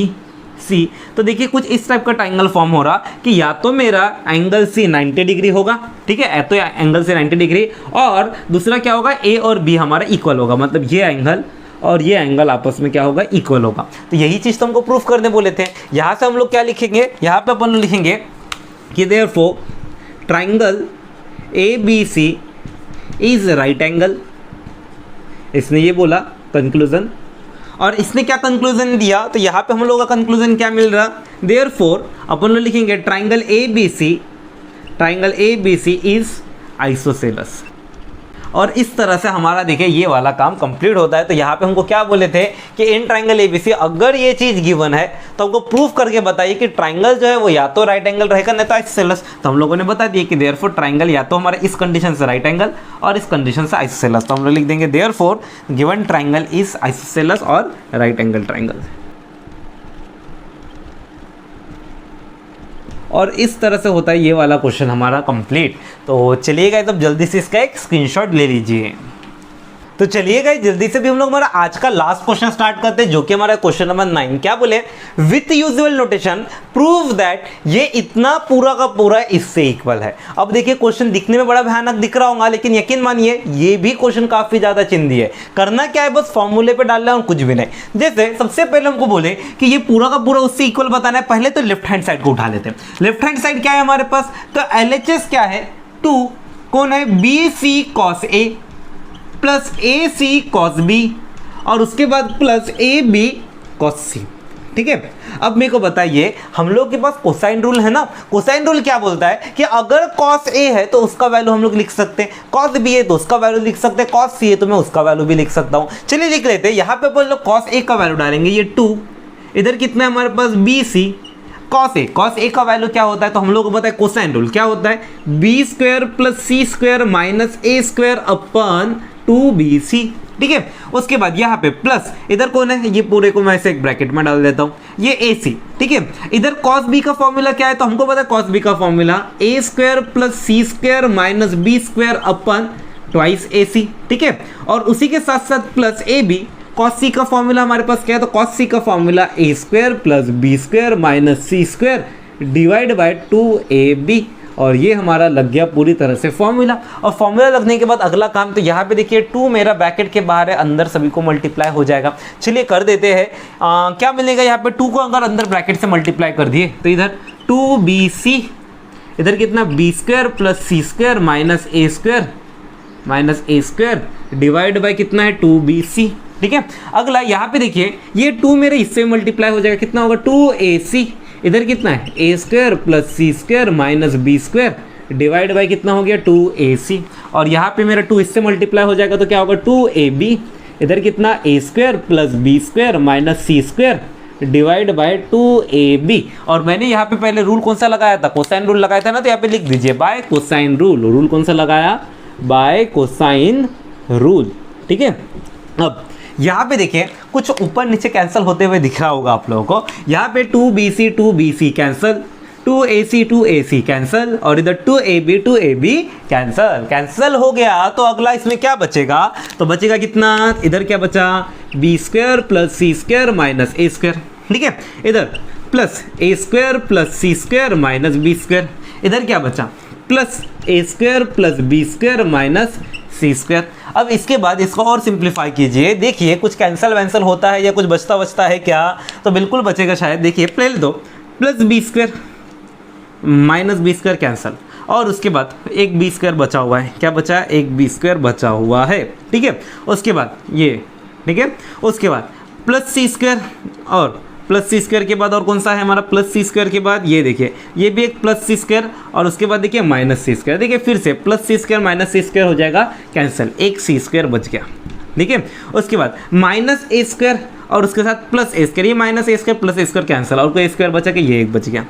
C, तो देखिए कुछ इस टाइप का ट्राइंगल फॉर्म हो रहा कि या तो मेरा एंगल C 90 डिग्री होगा, ठीक है, तो एंगल से 90 डिग्री, और दूसरा क्या होगा A और B हमारा इक्वल होगा, मतलब ये एंगल और ये एंगल आपस में क्या होगा इक्वल होगा। तो यही चीज़ तो हमको प्रूफ करने बोले थे। यहाँ से हम लोग क्या लिखेंगे, यहाँ पे अपन लोग लिखेंगे कि therefore triangle ABC is right angle, इसने ये बोला कंक्लूजन, और इसने क्या कंक्लूजन दिया, तो यहाँ पे हम लोग का कंक्लूजन क्या मिल रहा, देयरफॉर अपन लोग लिखेंगे ट्राइंगल ABC इज आइसोसेलस। और इस तरह से हमारा देखिए ये वाला काम कंप्लीट होता है। तो यहाँ पे हमको क्या बोले थे कि इन ट्राइंगल एबीसी अगर ये चीज गिवन है तो हमको प्रूफ करके बताइए कि ट्राइंगल जो है वो या तो राइट एंगल रहेगा नहीं तो आइसोसेलेस। तो हम लोगों ने बता दिया कि देयरफॉर ट्राइंगल या तो हमारे इस कंडीशन से राइट एंगल और इस कंडीशन से आइसोसेलेस। तो हम लोग लिख देंगे therefore given triangle is isosceles और राइट एंगल ट्राइंगल। और इस तरह से होता है ये वाला क्वेश्चन हमारा कंप्लीट। तो चलिए गाइस अब जल्दी से इसका एक स्क्रीनशॉट ले लीजिए। तो चलिए गाइस जल्दी से भी हम लोग हमारा आज का लास्ट क्वेश्चन स्टार्ट करते हैं जो कि हमारा क्वेश्चन नंबर 9। क्या बोले, with usual notation prove that ये इतना पूरा का पूरा इससे इक्वल है। अब देखिए क्वेश्चन दिखने में बड़ा भयानक दिख रहा होगा, लेकिन यकीन मानिए ये भी क्वेश्चन काफी ज्यादा चिंदी है। करना क्या है, बस फॉर्मूले पे डालना है और कुछ भी नहीं। जैसे सबसे पहले हमको बोले कि ये पूरा का पूरा उससे इक्वल बताना है, पहले तो लेफ्ट हैंड साइड को उठा लेते हैं। लेफ्ट हैंड साइड क्या है हमारे पास, तो LHS क्या है 2, कौन है BC cos A plus AC cos B और उसके बाद प्लस AB cos C। ठीक है, अब मेरे को बताइए, हम लोग के पास कोसाइन रूल है ना। कोसाइन रूल क्या बोलता है कि अगर cos A है तो उसका वैल्यू हम लोग लिख सकते हैं, cos B है तो उसका वैल्यू लिख सकते हैं, cos C है तो मैं उसका वैल्यू भी लिख सकता हूं। चलिए लिख लेते हैं। यहाँ पे अपन लोग cos A का वैल्यू डालेंगे, ये 2, इधर कितना है हमारे पास BC cos A का वैल्यू क्या होता है, तो हम लोग को पता है कोसाइन रूल क्या होता है, B² plus C² minus A² अपन 2BC। ठीक है, उसके बाद यहाँ पे प्लस, इधर कौन है, ये पूरे को मैं ऐसे एक ब्रैकेट में डाल देता हूँ, ये AC। ठीक है, इधर cos B का फॉर्मूला क्या है, तो हमको पता है cos B का formula A² plus C² minus B² अपन ट्वाइस AC। ठीक है, और उसी के साथ साथ प्लस AB। cos C का फॉर्मूला हमारे पास क्या है, तो cos C का formula A² plus B² minus C² divide by 2AB। और ये हमारा लग गया पूरी तरह से फॉर्मूला। और फॉर्मूला लगने के बाद अगला काम, तो यहाँ पे देखिए 2 मेरा ब्रैकेट के बाहर है, अंदर सभी को मल्टीप्लाई हो जाएगा। चलिए कर देते हैं। क्या मिलेगा यहाँ पे, 2 को अगर अंदर ब्रैकेट से मल्टीप्लाई कर दिए तो इधर 2BC, इधर कितना B² plus C² minus A² divide by कितना है 2BC। ठीक है, अगला यहाँ पे देखिए ये 2 मेरे इससे मल्टीप्लाई हो जाएगा, कितना होगा 2AC, इधर कितना है A² plus C² minus B² divide by कितना हो गया 2AC। और यहाँ पे मेरा 2 इससे मल्टीप्लाई हो जाएगा तो क्या होगा 2AB, इधर कितना A² plus B² minus C² divide by 2AB। और मैंने यहाँ पे पहले रूल कौन सा लगाया था, कोसाइन रूल लगाया था ना, तो यहाँ पे लिख दीजिए बाय कोसाइन रूल। रूल कौन सा लगाया, बाय कोसाइन रूल। ठीक है, अब यहाँ पे देखिए कुछ ऊपर नीचे कैंसिल होते हुए दिख रहा होगा आप लोगों को। यहाँ पे 2BC कैंसिल, 2AC कैंसिल और इधर 2AB कैंसिल हो गया। तो अगला इसमें क्या बचेगा, तो बचेगा कितना, इधर क्या बचा B² plus C² minus A²। ठीक है, इधर plus A² plus C² minus B², इधर क्या बचा plus A² plus B² minus C²। अब इसके बाद इसको और सिंप्लीफाई कीजिए, देखिए कुछ कैंसिल वैंसल होता है या कुछ बचता है क्या, तो बिल्कुल बचेगा शायद। देखिए पहले दो plus B² minus B² cancel, और उसके बाद एक B² बचा हुआ है, क्या बचा है, एक B² बचा हुआ है। ठीक है, उसके बाद ये, ठीक है, उसके बाद प्लस C² और प्लस C² के बाद और कौन सा है हमारा, प्लस C² के बाद ये देखिए ये भी एक प्लस C² और उसके बाद देखिए माइनस C²। देखिए फिर से प्लस C² माइनस C² हो जाएगा कैंसिल, एक C² बच गया। ठीक है, उसके बाद माइनस A² और उसके साथ प्लस A², ये minus A² plus A² cancel, और कोई A² बचा कि ये एक बच गया।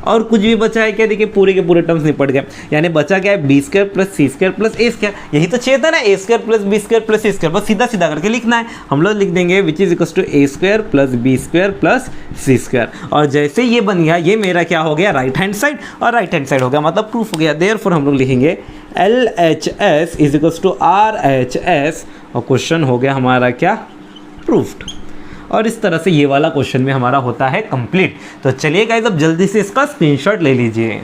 और कुछ भी बचा है क्या, देखिए पूरे के पूरे टर्म्स निपट गए, यानी बचा क्या है B² plus C² plus A²। यही तो चाहिए था ना, A² plus B² plus C², बस सीधा सीधा करके लिखना है। हम लोग लिख देंगे which is equals to A² plus B² plus C²। और जैसे ये बन गया, ये मेरा क्या हो गया, राइट हैंड साइड, और राइट हैंड साइड हो गया मतलब प्रूफ हो गया। देयरफॉर हम लोग लिखेंगे LHS is equals to RHS, और क्वेश्चन हो गया हमारा क्या, प्रूफ्ड। और इस तरह से ये वाला क्वेश्चन में हमारा होता है कंप्लीट। तो चलिए गाइस अब जल्दी से इसका स्क्रीनशॉट ले लीजिए।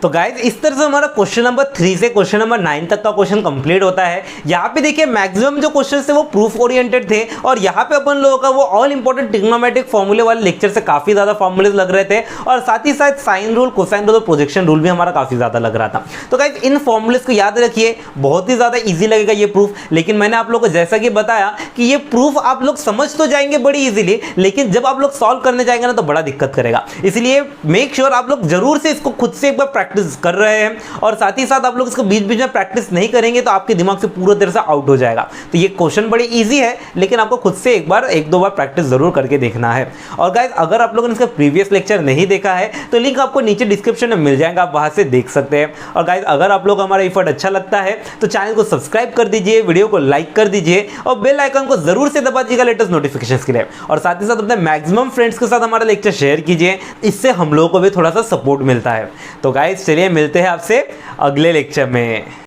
तो गाइज इस तरह से हमारा क्वेश्चन नंबर 3 से क्वेश्चन नंबर 9 तक का क्वेश्चन कंप्लीट होता है। यहाँ पे देखिए मैक्सिमम जो क्वेश्चन थे वो प्रूफ ओरिएंटेड थे, और यहाँ पे अपन लोगों का वो ऑल इंपॉर्टेंट ट्रिग्नोमेट्रिक फॉर्मूले वाले लेक्चर से काफी ज्यादा फॉर्मूलेज लग रहे थे, और साथ ही साथ साइन रूल, कोसाइन रूल और प्रोजेक्शन रूल भी हमारा काफी ज्यादा लग रहा था। तो गाइज इन फॉर्मूलेज को याद रखिए, बहुत ही ज्यादा ईजी लगेगा ये प्रूफ। लेकिन मैंने आप लोगों को जैसा कि बताया कि ये प्रूफ आप लोग समझ तो जाएंगे बड़ी इजीली, लेकिन जब आप लोग सॉल्व करने जाएंगे ना तो बड़ा दिक्कत करेगा। इसलिए मेक श्योर आप लोग जरूर से इसको खुद से एक बार प्रैक्टिस प्रैक्टिस कर रहे हैं और साथ ही साथ आप लोग इसको बीच बीच में प्रैक्टिस नहीं करेंगे तो आपके दिमाग से पूरा तरह से आउट हो जाएगा। तो ये क्वेश्चन बड़े ईजी है, लेकिन आपको खुद से एक दो बार प्रैक्टिस जरूर करके देखना है। और गाइज अगर आप लोगों ने इसका प्रीवियस लेक्चर नहीं देखा है तो लिंक आपको नीचे डिस्क्रिप्शन में मिल जाएगा, आप वहां से देख सकते हैं। और गाइज अगर आप लोग हमारा एफर्ट अच्छा लगता है तो चैनल को सब्सक्राइब कर दीजिए, वीडियो को लाइक कर दीजिए और बेल आइकन को जरूर से दबा दीजिएगा लेटेस्ट नोटिफिकेशंस के लिए। और साथ ही साथ अपने मैक्सिमम फ्रेंड्स के साथ हमारा लेक्चर शेयर कीजिए, इससे हम लोगों को भी थोड़ा सा सपोर्ट मिलता है। तो गाइज चलिए मिलते हैं आपसे अगले लेक्चर में।